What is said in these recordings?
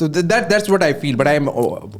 that's what I feel, but I'm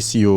SEO,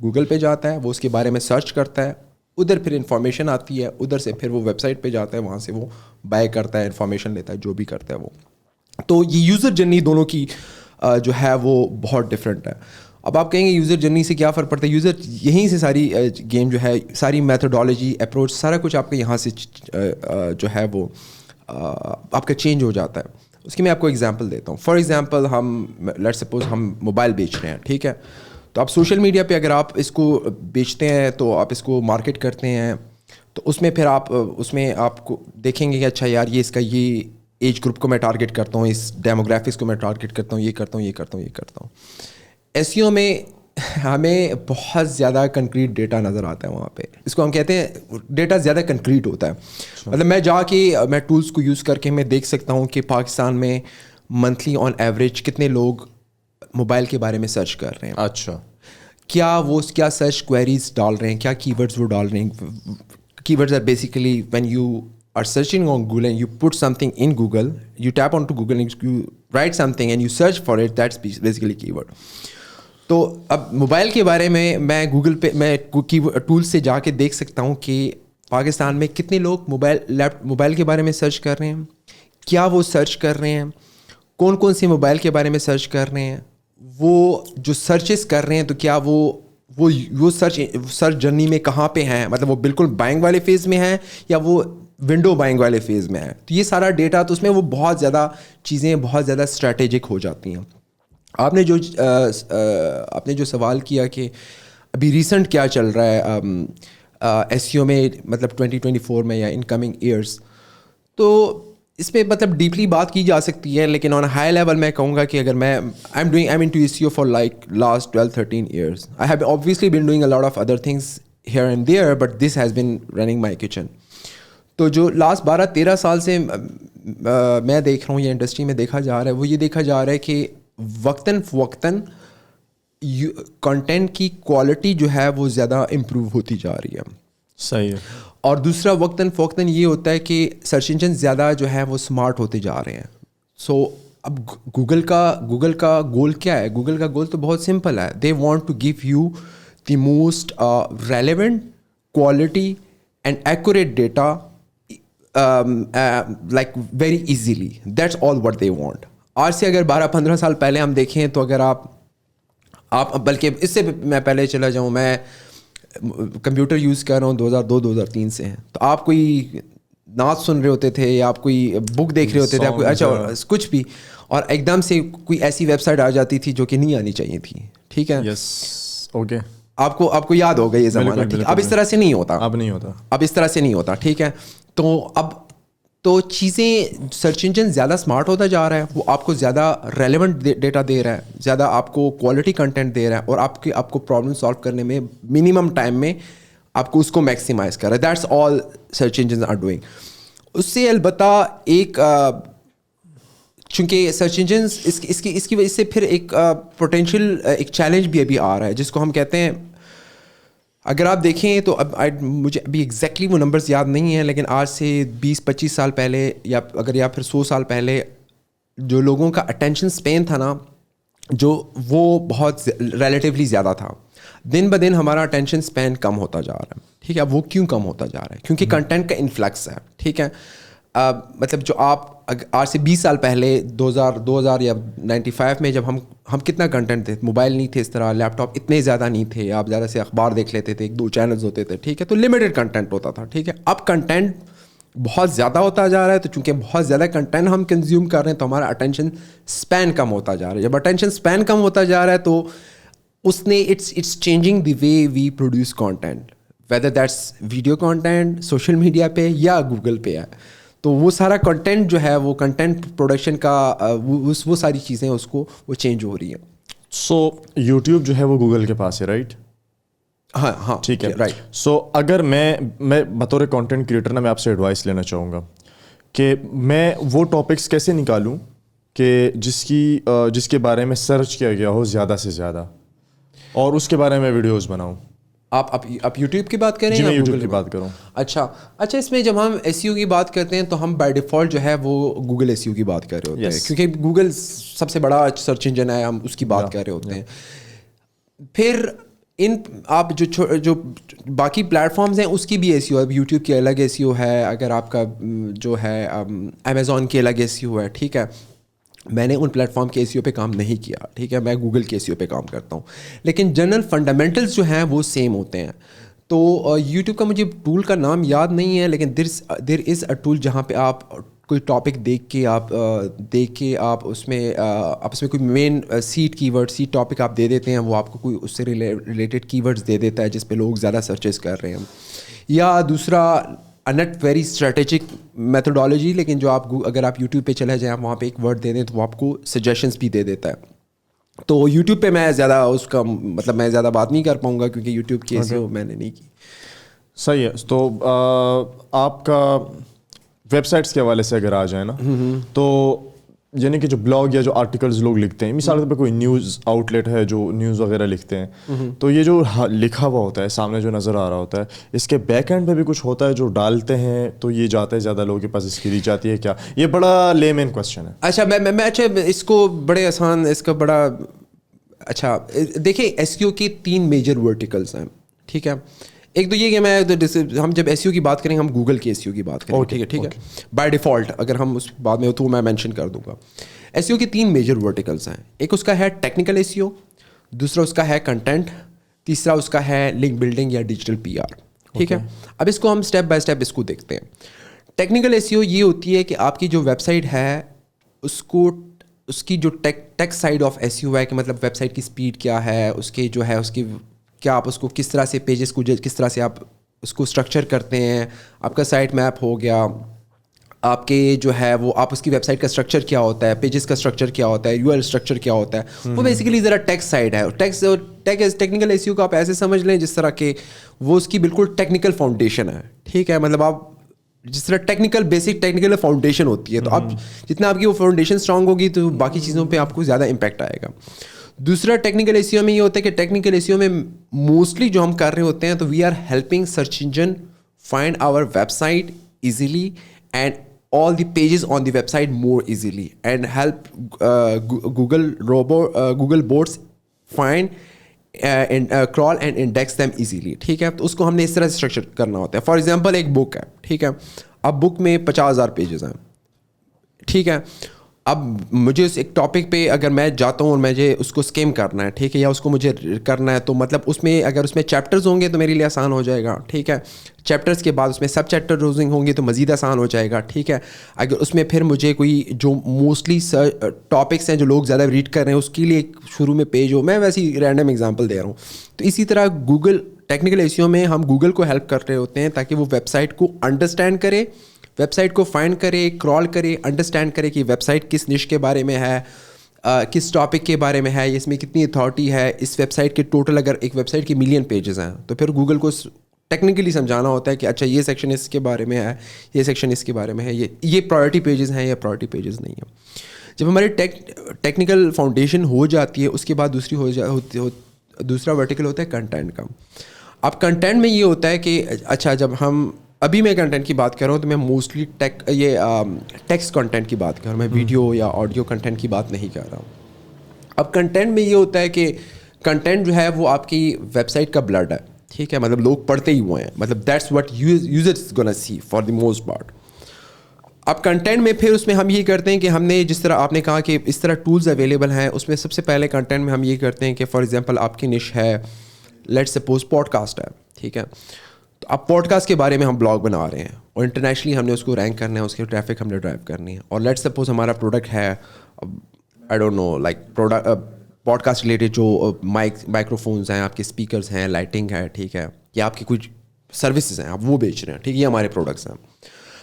Google پہ جاتا ہے, وہ اس کے بارے میں سرچ کرتا ہے, ادھر پھر انفارمیشن آتی ہے, ادھر سے پھر وہ ویب سائٹ پہ جاتا ہے, وہاں سے وہ بائی کرتا ہے, انفارمیشن لیتا ہے, جو بھی کرتا ہے وہ. تو یہ یوزر جرنی دونوں کی جو ہے وہ بہت ڈفرینٹ ہے. اب آپ کہیں گے یوزر جرنی سے کیا فرق پڑتا ہے؟ یوزر یہیں سے ساری گیم جو ہے, ساری میتھڈالوجی, اپروچ, سارا کچھ آپ کا یہاں سے جو ہے وہ آپ کا چینج ہو جاتا ہے. اس کی میں آپ کو ایگزامپل دیتا ہوں. فار ایگزامپل ہم لیٹ سپوز ہم موبائل بیچ رہے ہیں, ٹھیک ہے, تو آپ سوشل میڈیا پہ اگر آپ اس کو بیچتے ہیں تو آپ اس کو مارکیٹ کرتے ہیں, تو اس میں پھر آپ اس میں آپ کو دیکھیں گے کہ اچھا یار یہ اس کا یہ ایج گروپ کو میں ٹارگیٹ کرتا ہوں, اس ڈیموگرافکس کو میں ٹارگیٹ کرتا ہوں, یہ کرتا ہوں, یہ کرتا ہوں, یہ کرتا ہوں. ایس ای او میں ہمیں بہت زیادہ کنکریٹ ڈیٹا نظر آتا ہے وہاں پہ. اس کو ہم کہتے ہیں ڈیٹا زیادہ کنکریٹ ہوتا ہے. مطلب میں جا کے میں ٹولس کو یوز کر کے میں دیکھ سکتا ہوں کہ پاکستان میں منتھلی آن ایوریج کتنے لوگ موبائل کے بارے میں سرچ کر رہے ہیں. اچھا, کیا وہ کیا سرچ کوئریز ڈال رہے ہیں, کیا کی ورڈز وہ ڈال رہے ہیں. Key words are basically when you are searching on Google and you put something in Google, you tap onto Google and you write something and you search for it, that's basically keyword. تو اب mobile کے بارے میں Google پہ میں tool سے جا کے دیکھ سکتا ہوں کہ پاکستان میں کتنے لوگ موبائل کے بارے میں سرچ کر رہے ہیں, کیا وہ سرچ کر رہے ہیں, کون کون سے موبائل کے بارے میں سرچ کر رہے ہیں, وہ جو سرچز کر رہے ہیں تو کیا وہ سرچ جرنی میں کہاں پہ ہیں, مطلب وہ بالکل بائنگ والے فیز میں ہیں یا وہ ونڈو بائنگ والے فیز میں ہے. تو یہ سارا ڈیٹا تو اس میں وہ بہت زیادہ چیزیں بہت زیادہ اسٹریٹجک ہو جاتی ہیں. آپ نے جو سوال کیا کہ ابھی ریسنٹ کیا چل رہا ہے ایس ای او میں, مطلب 2024 میں یا ان کمنگ ایئرس, تو اس پہ مطلب ڈیپلی بات کی جا سکتی ہے, لیکن آن ہائی لیول میں کہوں گا کہ اگر میں I am into S E O for like last 12-13 years. I have obviously been doing a lot of other things here and there, but this has been running my kitchen. تو جو last 12-13 سال سے میں دیکھ رہا ہوں یہ industry میں دیکھا جا رہا ہے, وہ یہ دیکھا جا رہا ہے کہ وقتاً فوقتاً کنٹینٹ کی کوالٹی جو ہے وہ زیادہ امپروو ہوتی جا رہی ہے. صحیح ہے. اور دوسرا وقتاً فوقتاً یہ ہوتا ہے کہ سرچ انجن زیادہ جو ہے وہ اسمارٹ ہوتے جا رہے ہیں. سو اب گوگل کا گول کیا ہے؟ گوگل کا گول تو بہت سمپل ہے. They want to give you the most relevant quality and accurate data like very easily. That's all what they want. آج سے اگر 12-15 سال پہلے ہم دیکھیں تو اگر آپ بلکہ اس سے میں پہلے چلا جاؤں, میں کمپیوٹر یوز کر رہا ہوں 2002-2003 سے ہیں, تو آپ کوئی نعت سن رہے ہوتے تھے یا آپ کوئی بک دیکھ رہے ہوتے تھے, آپ کوئی اچھا کچھ بھی, اور ایک دم سے کوئی ایسی ویب سائٹ آ جاتی تھی جو کہ نہیں آنی چاہیے تھی. ٹھیک ہے, یس, اوکے, آپ کو یاد ہوگا یہ زمانہ. اب اس طرح سے نہیں ہوتا, اب اس طرح سے نہیں ہوتا. ٹھیک ہے, تو چیزیں سرچ انجن زیادہ اسمارٹ ہوتا جا رہا ہے, وہ آپ کو زیادہ ریلیونٹ ڈیٹا دے رہا ہے, زیادہ آپ کو کوالٹی کنٹینٹ دے رہا ہے, اور آپ کو پرابلم سالو کرنے میں منیمم ٹائم میں آپ کو اس کو میکسیمائز کر رہا ہے. That's all search engines are doing. اس سے البتہ ایک چونکہ سرچ انجنز اس کی وجہ سے پھر ایک پوٹینشیل ایک چیلنج بھی ابھی آ رہا ہے, جس کو ہم کہتے ہیں, اگر آپ دیکھیں تو اب مجھے ابھی ایگزیکٹلی وہ نمبرز یاد نہیں ہیں, لیکن آج سے 20-25 سال پہلے یا پھر 100 سال پہلے جو لوگوں کا اٹینشن اسپین تھا نا, جو وہ بہت ریلیٹیولی زیادہ تھا. دن بدن ہمارا اٹینشن اسپین کم ہوتا جا رہا ہے. ٹھیک ہے, اب وہ کیوں کم ہوتا جا رہا ہے؟ کیونکہ کنٹینٹ کا انفلکس ہے. ٹھیک ہے, مطلب جو آپ آج سے 20 سال پہلے 2000 یا 95 میں جب ہم کتنا کنٹینٹ تھے, موبائل نہیں تھے اس طرح, لیپ ٹاپ اتنے زیادہ نہیں تھے, آپ زیادہ سے اخبار دیکھ لیتے تھے, 1-2 چینلز ہوتے تھے. ٹھیک ہے, تو لمیٹڈ کنٹینٹ ہوتا تھا. ٹھیک ہے, اب کنٹینٹ بہت زیادہ ہوتا جا رہا ہے, تو چونکہ بہت زیادہ کنٹینٹ ہم کنزیوم کر رہے ہیں تو ہمارا اٹینشن اسپین کم ہوتا جا رہا ہے. جب اٹینشن اسپین کم ہوتا جا رہا ہے تو اس نے it's changing the way we produce content, whether that's video content social media پہ یا گوگل پہ ہے. تو وہ سارا کنٹینٹ جو ہے وہ کنٹینٹ پروڈکشن کا وہ ساری چیزیں اس کو وہ چینج ہو رہی ہیں. سو یوٹیوب جو ہے وہ گوگل کے پاس ہے, رائٹ؟ ہاں ٹھیک ہے, رائٹ. سو اگر میں بطور کانٹینٹ کریٹر نا میں آپ سے ایڈوائس لینا چاہوں گا کہ میں وہ ٹاپکس کیسے نکالوں کہ جس کے بارے میں سرچ کیا گیا ہو زیادہ سے زیادہ, اور اس کے بارے میں ویڈیوز بناؤں. آپ یوٹیوب کی بات کریں یا میں یوٹیوب کی بات کروں؟ اچھا, اس میں جب ہم ایس ای او کی بات کرتے ہیں تو ہم بائی ڈیفالٹ جو ہے وہ گوگل ایس ای او کی بات کر رہے ہوتے ہیں, کیونکہ گوگل سب سے بڑا سرچ انجن ہے, ہم اس کی بات کر رہے ہوتے ہیں. پھر ان آپ جو باقی پلیٹ فارمز ہیں اس کی بھی ایسی ہو ہے. یوٹیوب کی الگ ایسی ہو ہے, اگر آپ کا جو ہے امیزون کی الگ ایسی ہو ہے, ٹھیک ہے. میں نے ان پلیٹ فارم کے ایسیو پہ کام نہیں کیا, ٹھیک ہے, میں گوگل کے ایسیو پہ کام کرتا ہوں, لیکن جنرل فنڈامنٹلز جو ہیں وہ سیم ہوتے ہیں. تو یوٹیوب کا مجھے ٹول کا نام یاد نہیں ہے, لیکن دیر از اے ٹول جہاں پہ آپ کوئی ٹاپک دیکھ کے آپ اس میں کوئی مین سیٹ کی ورڈ سیٹ ٹاپک آپ دے دیتے ہیں, وہ آپ کو کوئی اس سے ریلیٹڈ کی ورڈز دے دیتا ہے جس پہ لوگ زیادہ سرچز کر رہے ہیں. یا دوسرا نٹ ویری اسٹریٹجک میتھڈالوجی, لیکن جو اگر آپ یوٹیوب پہ چلے جائیں وہاں پہ ایک ورڈ دے دیں تو وہ آپ کو سجیشنس بھی دے دیتا ہے. تو یوٹیوب پہ میں زیادہ اس کا مطلب میں زیادہ بات نہیں کر پاؤں گا کیونکہ یوٹیوب کی ایسی میں نے نہیں کی. صحیح ہے. تو آپ کا ویب سائٹس کے حوالے سے اگر آ جائیں نا, تو یعنی کہ جو بلاگ یا جو آرٹیکلز لوگ لکھتے ہیں, مثال کے طور پہ کوئی نیوز آؤٹ لیٹ ہے جو نیوز وغیرہ لکھتے ہیں, تو یہ جو لکھا ہوا ہوتا ہے سامنے جو نظر آ رہا ہوتا ہے, اس کے بیک اینڈ پہ بھی کچھ ہوتا ہے جو ڈالتے ہیں تو یہ جاتا ہے زیادہ لوگوں کے پاس, اس کی ریچ آتی ہے کیا؟ یہ بڑا لے مین کوسچن ہے. اچھا میں اچھا اس کو بڑے آسان, اس کا بڑا اچھا دیکھیں, ایس کیو کی 3 میجر ورٹیکلس ہیں, ٹھیک ہے. ایک تو یہ کہ ہم جب ایس کیو کی بات کریں ہم گوگل کے ایس کیو کی بات کریں, ٹھیک ہے. بائی ڈیفالٹ اگر ہم اس بعد میں تو میں مینشن کر دوں گا. ایس کیو کی 3 میجر ورٹیکلس ہیں. ایک اس کا ہے ٹیکنیکل ایس کیو, دوسرا اس کا ہے کنٹینٹ, تیسرا اس کا ہے لنک بلڈنگ یا ڈیجیٹل پی آر, ٹھیک ہے. اب اس کو ہم اسٹیپ بائی اسٹیپ اس کو دیکھتے ہیں. ٹیکنیکل ایس کیو یہ ہوتی ہے کہ آپ کی جو ویب سائٹ ہے اس کی جو ٹیک سائڈ آف ایس کیو ہے, کہ مطلب ویب سائٹ کی اسپیڈ کیا ہے, اس کی جو ہے اس کی کیا, آپ اس کو کس طرح سے پیجز کو کس طرح سے آپ اس کو اسٹرکچر کرتے ہیں. آپ کا سائٹ میپ ہو گیا, آپ کے جو ہے وہ آپ اس کی ویب سائٹ کا اسٹرکچر کیا ہوتا ہے, پیجز کا اسٹرکچر کیا ہوتا ہے, یو ایل اسٹرکچر کیا ہوتا ہے, وہ بیسیکلی ذرا ٹیک سائڈ ہے. ٹیکنیکل ایس کیو کو آپ ایسے سمجھ لیں جس طرح کہ وہ اس کی بالکل ٹیکنیکل فاؤنڈیشن ہے, ٹھیک ہے. مطلب آپ جس طرح بیسک ٹیکنیکل فاؤنڈیشن ہوتی ہے, تو اب جتنا آپ کی وہ فاؤنڈیشن اسٹرانگ ہوگی تو باقی چیزوں پہ آپ کو زیادہ امپیکٹ آئے گا. دوسرا ٹیکنیکل ایس کیو میں یہ ہوتا ہے کہ ٹیکنیکل ایس کیو میں موسٹلی جو ہم کر رہے ہوتے ہیں تو we are helping search engine find our website easily and all the pages on the website more easily and help Google bots find and crawl and index them easily, ٹھیک ہے. تو اس کو ہم نے اس طرح سے اسٹرکچر کرنا ہوتا ہے. فار ایگزامپل ایک بک ہے, ٹھیک ہے. اب بک میں 50,000 پیجز ہیں, ٹھیک ہے. اب مجھے اس ایک ٹاپک پہ اگر میں جاتا ہوں اور مجھے اس کو اسکیم کرنا ہے, ٹھیک ہے, یا اس کو مجھے کرنا ہے, تو مطلب اس میں اگر اس میں چیپٹرز ہوں گے تو میرے لیے آسان ہو جائے گا, ٹھیک ہے. چیپٹرز کے بعد اس میں سب چیپٹر ہوں گے تو مزید آسان ہو جائے گا, ٹھیک ہے. اگر اس میں پھر مجھے کوئی جو موسٹلی ٹاپکس ہیں جو لوگ زیادہ ریڈ کر رہے ہیں اس کے لیے ایک شروع میں پیج ہو, میں ویسی رینڈم ایگزامپل دے رہا ہوں. تو اسی طرح گوگل ٹیکنیکل ایس کیو میں ہم گوگل کو ہیلپ کر رہے ہوتے ہیں تاکہ وہ ویب سائٹ کو انڈرسٹینڈ کرے, ویب سائٹ کو فائنڈ کرے, کرال کرے, انڈرسٹینڈ کرے کہ ویب سائٹ کس نش کے بارے میں ہے, کس ٹاپک کے بارے میں ہے, اس میں کتنی اتھارٹی ہے. اس ویب سائٹ کے ٹوٹل اگر ایک ویب سائٹ کی 1,000,000 پیجز ہیں تو پھر گوگل کو ٹیکنیکلی سمجھانا ہوتا ہے کہ اچھا یہ سیکشن اس کے بارے میں ہے, یہ سیکشن اس کے بارے میں ہے, یہ پرائورٹی پیجز ہیں یا پرائورٹی پیجز نہیں ہیں. جب ہماری ٹیکنیکل فاؤنڈیشن ہو جاتی ہے اس کے بعد دوسرا ورٹیکل ہوتا ہے کنٹینٹ کا. اب کنٹینٹ میں یہ ہوتا ہے کہ اچھا جب ہم ابھی میں کنٹینٹ کی بات کر رہا ہوں تو میں موسٹلی ٹیکسٹ کنٹینٹ کی بات کر رہا ہوں, میں ویڈیو یا آڈیو کنٹینٹ کی بات نہیں کر رہا ہوں. اب کنٹینٹ میں یہ ہوتا ہے کہ کنٹینٹ جو ہے وہ آپ کی ویب سائٹ کا بلڈ ہے, ٹھیک ہے. مطلب لوگ پڑھتے ہی ہوئے ہیں, مطلب that's what users gonna see for the most part. اب کنٹینٹ میں پھر اس میں ہم یہ کرتے ہیں کہ ہم نے جس طرح آپ نے کہا کہ اس طرح ٹولز اویلیبل ہیں, اس میں سب سے پہلے کنٹینٹ میں ہم یہ کرتے ہیں کہ فار ایگزامپل آپ کی نش ہے, لیٹ سپوز پوڈ کاسٹ ہے, ٹھیک ہے. تو اب پوڈ کاسٹ کے بارے میں ہم بلاگ بنا رہے ہیں اور انٹرنیشنلی ہم نے اس کو رینک کرنا ہے, اس کے ٹریفک ہم نے ڈرائیو کرنی ہے. اور لیٹ سپوز ہمارا پروڈکٹ ہے, I don't know like podcast related جو مائکرو فونز ہیں, آپ کے اسپیکرز ہیں, لائٹنگ ہے, ٹھیک ہے, یا آپ کی کچھ سروسز ہیں آپ وہ بیچ رہے ہیں, ٹھیک ہے, یہ ہمارے پروڈکٹس ہیں.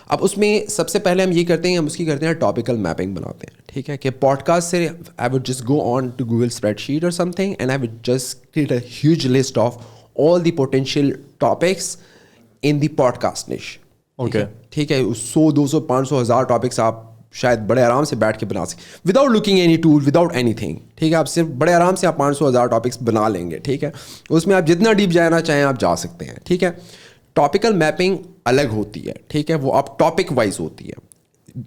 اب اس میں سب سے پہلے ہم یہ کرتے ہیں, ہم اس کی کرتے ہیں ٹاپیکل میپنگ بناتے ہیں, ٹھیک ہے, کہ پوڈ کاسٹ سے I would just go on to Google spreadsheet اور something and I would just create a huge list of all the potential topics in the podcast niche. Okay. ٹھیک ہے, 100 200 500 1000 topics آپ شاید بڑے آرام سے بیٹھ کے بنا سکیں without looking any tool, without anything, ٹھیک ہے. آپ صرف بڑے آرام سے آپ 500 1000 ٹاپکس بنا لیں گے, ٹھیک ہے. اس میں آپ جتنا ڈیپ جانا چاہیں آپ جا سکتے ہیں, ٹھیک ہے. ٹاپیکل میپنگ الگ ہوتی ہے, ٹھیک ہے, وہ آپ ٹاپک وائز ہوتی ہے,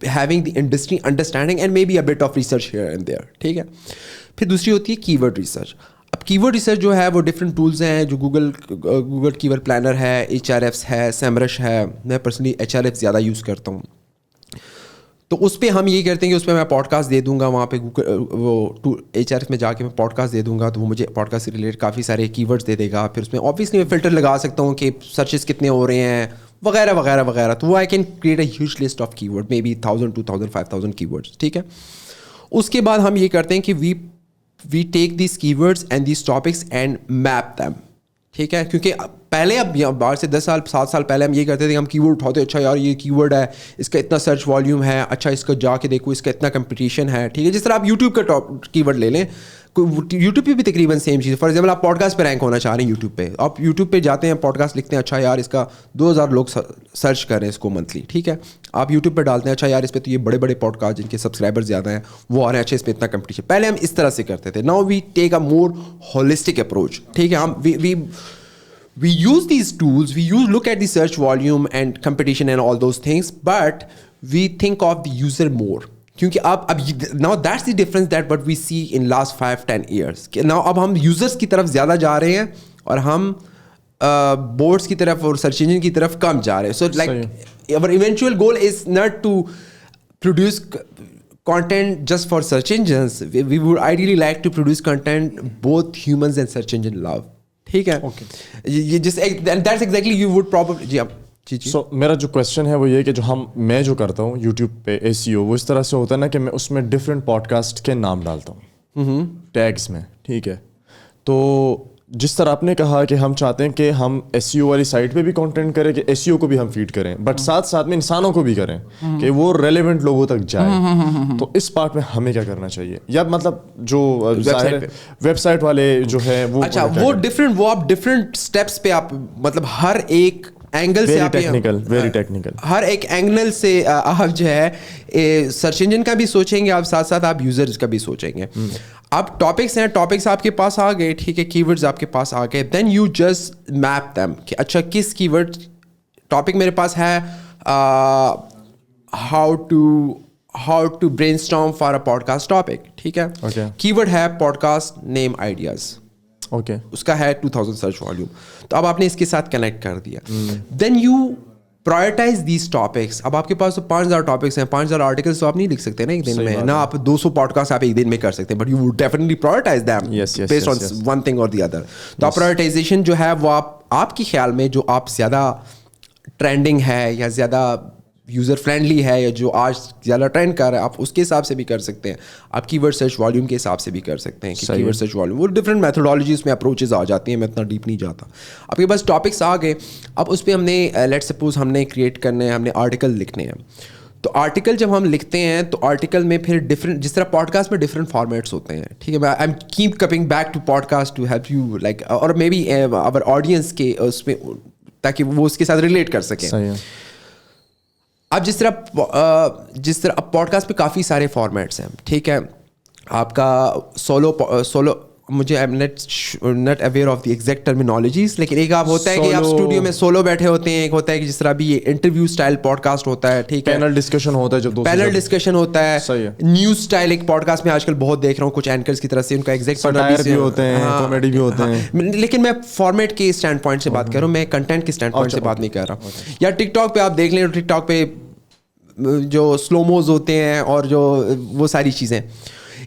having the industry understanding and maybe a bit of research here and there, ٹھیک ہے. پھر دوسری ہوتی ہے کی ورڈ ریسرچ. اب کی ورڈ ریسرچ جو ہے وہ ڈفرینٹ ٹولس ہیں جو گوگل کی ورڈ پلانر ہے, HRFs ہے, SEMrush ہے. میں پرسنلی HRF زیادہ یوز کرتا ہوں. تو اس پہ ہم یہ کرتے ہیں کہ اس پہ میں پوڈ کاسٹ دے دوں گا, وہاں پہ وہ HRF میں جا کے میں پوڈ کاسٹ دے دوں گا تو وہ مجھے پوڈ کاسٹ سے ریلیٹ کافی سارے کی ورڈس دے دے گا. پھر اس میں اوبیسلی میں فلٹر لگا سکتا ہوں کہ سرچز کتنے ہو رہے ہیں وغیرہ وغیرہ وغیرہ. تو وہ I can create a huge list of کی word, may be 1000 2000 5000 key words. ٹھیک ہے. اس کے بعد ہم یہ کرتے ہیں کہ we take these keywords and these topics and map them. ٹھیک ہے. کیونکہ پہلے اب 12 سے 10 سال 7 سال پہلے ہم یہ کرتے تھے کہ ہم کی ورڈ اٹھاتے, اچھا یار یہ کی ورڈ ہے, اس کا اتنا سرچ والیوم ہے, اچھا اس کو جا کے دیکھو اس کا اتنا کمپٹیشن ہے. ٹھیک ہے. جس طرح آپ یوٹیوب کا کی ورڈ لے لیں, یوٹیوب پہ بھی تقریباً سیم چیز. فار ایگزامپل آپ پوڈ کاسٹ پہ رینک ہونا چاہ رہے ہیں یوٹیوب پہ, آپ یوٹیوب پہ جاتے ہیں پوڈ کاسٹ لکھتے ہیں, اچھا یار اس کا 2000 لوگ سرچ کر رہے ہیں اس کو منتھلی. ٹھیک ہے. آپ یوٹیوب پہ ڈالتے ہیں, اچھا یار اس پہ تو یہ بڑے بڑے پوڈ کاسٹ جن کے سبسکرائبر زیادہ ہیں وہ آ رہے ہیں, اچھا اس پہ اتنا کمپٹیشن. پہلے ہم اس طرح سے کرتے تھے. Now we take a more holistic approach. ٹھیک ہے. ہم we use these tools, we look at the search volume and competition and all those things, but we think of the user more. کیونکہ اب now that's the difference that what we see in last 5-10 years. now اب ہم users کی طرف زیادہ جا رہے ہیں اور ہم boards کی طرف اور search engine کی طرف کم جا رہے ہیں. so like our eventual goal is not to produce content just for search engines. we would ideally like to produce content both humans and search engine love. ٹھیک ہے. یہ جس that's exactly you would probably جی. So میرا جو question ہے وہ یہ کہ جو میں جو کرتا ہوں یوٹیوب پہ SEO, وہ اس طرح سے ہوتا ہے نا کہ میں اس میں ڈفرینٹ پوڈ کاسٹ کے نام ڈالتا ہوں ٹیگس میں. ٹھیک ہے. تو جس طرح آپ نے کہا کہ ہم چاہتے ہیں کہ ہم SEO والی سائٹ پہ بھی کانٹینٹ کریں, کہ SEO کو بھی ہم فیڈ کریں, بٹ ساتھ ساتھ میں انسانوں کو بھی کریں کہ وہ ریلیونٹ لوگوں تک جائے. تو اس پارٹ میں ہمیں کیا کرنا چاہیے, یا مطلب جو ویب سائٹ والے جو ہے وہ اچھا وہ ڈفرینٹ, وہ آپ ڈفرینٹ اسٹیپس پہ آپ مطلب ہر ایک اینگل سے ویری ٹیکنیکل ہر ایک اینگل سے آپ جو ہے سرچ انجن کا بھی سوچیں گے, آپ ساتھ ساتھ آپ یوزرز کا بھی سوچیں گے. اب ٹاپکس ہیں, ٹاپکس آپ کے پاس آ گئے. ٹھیک ہے. کی ورڈز آپ کے پاس آ گئے. Then you just map them کہ اچھا کس کی ورڈ ٹاپک میرے پاس ہے, how to brainstorm for a podcast topic. ٹھیک ہے. کی ورڈ ہے podcast name ideas. Okay. اس کا ہے 2000 سرچ والیوم. تو اب آپ نے اس کے ساتھ کنیکٹ کر دیا. Then you prioritize these topics. اب آپ کے پاس تو 5000 ٹاپکس ہیں, 5000 آرٹیکلس تو آپ نہیں لکھ سکتے نا ایک دن میں, نہ آپ 200 پوڈ کاسٹ آپ ایک دن میں کر سکتے ہیں, but you would definitely prioritize them based on one thing اور دی ادر. تو آپ پرائرٹائزیشن جو ہے وہ آپ کے خیال میں جو آپ زیادہ ٹرینڈنگ ہے یا زیادہ یوزر فرینڈلی ہے یا جو آج زیادہ ٹرینڈ کر رہا ہے, آپ اس کے حساب سے بھی کر سکتے ہیں. آپ کی ورڈ سرچ والیوم کے حساب سے بھی کر سکتے ہیں کہ کی ورڈ سرچ والیوم, وہ ڈفرینٹ میتھڈالوجیز میں اپروچز آ جاتی ہیں. میں اتنا ڈیپ نہیں جاتا. آپ کے پاس ٹاپکس آ گئے. اب اس پہ ہم نے لیٹ سپوز ہم نے کریٹ کرنے ہیں, ہم نے آرٹیکل لکھنے ہیں. تو آرٹیکل جب ہم لکھتے ہیں تو آرٹیکل میں پھر ڈفرینٹ, جس طرح پوڈ کاسٹ میں ڈفرینٹ فارمیٹس ہوتے ہیں. ٹھیک ہے. I am keep coming back to podcast to help you like, اور مے بی اوور آڈینس کے اس میں, تاکہ وہ اس کے ساتھ ریلیٹ کر سکیں. اب جس طرح اب پوڈ کاسٹ پہ کافی سارے فارمیٹس ہیں. ٹھیک ہے. آپ کا سولو مجھے I am not aware of the exact terminologies, لیکن ایک آپ ہوتا ہے کہ آپ اسٹوڈیو میں سولو بیٹھے ہوتے ہیں, ایک ہوتا ہے کہ جس طرح بھی یہ انٹرویو اسٹائل پوڈ کاسٹ ہوتا ہے. ٹھیک ہے. پینل ڈسکشن ہوتا ہے, جب پینل ڈسکشن ہوتا ہے. نیوز اسٹائل ایک پوڈ کاسٹ میں آج کل بہت دیکھ رہا ہوں, کچھ اینکرز کی طرف سے ان کا ایگزیکٹ بھی ہوتے ہیں, کامیڈی بھی ہوتے ہیں. لیکن میں فارمیٹ کے اسٹینڈ پوائنٹ سے بات کر رہا ہوں, میں کنٹینٹ کے اسٹینڈ پوائنٹ سے بات نہیں کر رہا. یا ٹک ٹاک پہ آپ دیکھ لیں, ٹک ٹاک پہ جو سلو موز ہوتے ہیں اور جو وہ ساری چیزیں.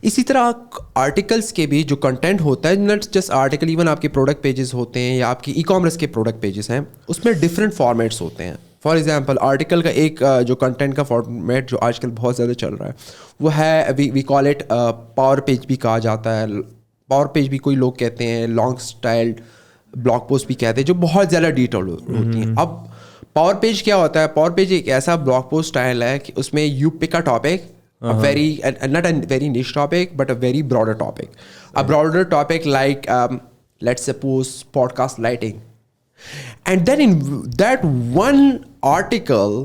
اسی طرح آرٹیکلس کے بھی جو کنٹینٹ ہوتا ہے, ناٹ جسٹ آرٹیکل, ایون آپ کے پروڈکٹ پیجز ہوتے ہیں یا آپ کی ای کامرس کے پروڈکٹ پیجز ہیں, اس میں ڈفرینٹ فارمیٹس ہوتے ہیں. فار ایگزامپل آرٹیکل کا ایک جو کنٹینٹ کا فارمیٹ جو آج کل بہت زیادہ چل رہا ہے وہ ہے وی کال اٹ پاور پیج بھی کہا جاتا ہے. پاور پیج بھی کوئی لوگ کہتے ہیں, لانگ اسٹائلڈ بلاگ پوسٹ بھی کہتے ہیں, جو بہت زیادہ ڈیٹیل ہوتی ہیں. اب پاور پیج کیا ہوتا ہے؟ پاور پیج ایک ایسا بلاگ پوسٹ اسٹائل ہے کہ اس میں you pick a topic, not a very niche topic, but a very broader topic. A broader topic like, let's suppose, podcast lighting. And then in that one article,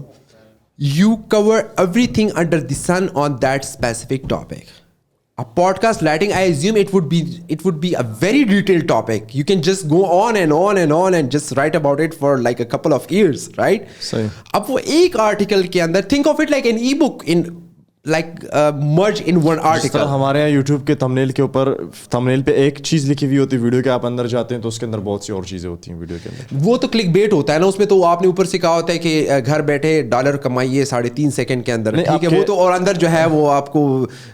you cover everything under the sun on that specific topic. A podcast lighting, I assume it would be a very detailed topic. You can just go on and on and on and just write about it for like a couple of years, right? صحیح. اب وہ ایک article کے اندر, think of it like an e-book in like merge in one article. ہمارے یہاں YouTube کے تھمبنیل کے اوپر تھمبنیل پہ ایک چیز لکھی ہوئی ہوتی ہے, ویڈیو کے آپ اندر جاتے ہیں تو اس کے اندر بہت سی اور چیزیں ہوتی ہیں ویڈیو کے اندر. وہ تو کلک بیٹ ہوتا ہے نا, اس میں تو آپ نے اوپر سے کہا ہوتا ہے کہ گھر بیٹھے $1 کمائیے 3.5 سیکنڈ کے اندر, ٹھیک ہے, وہ تو, اور اندر جو ہے وہ آپ کو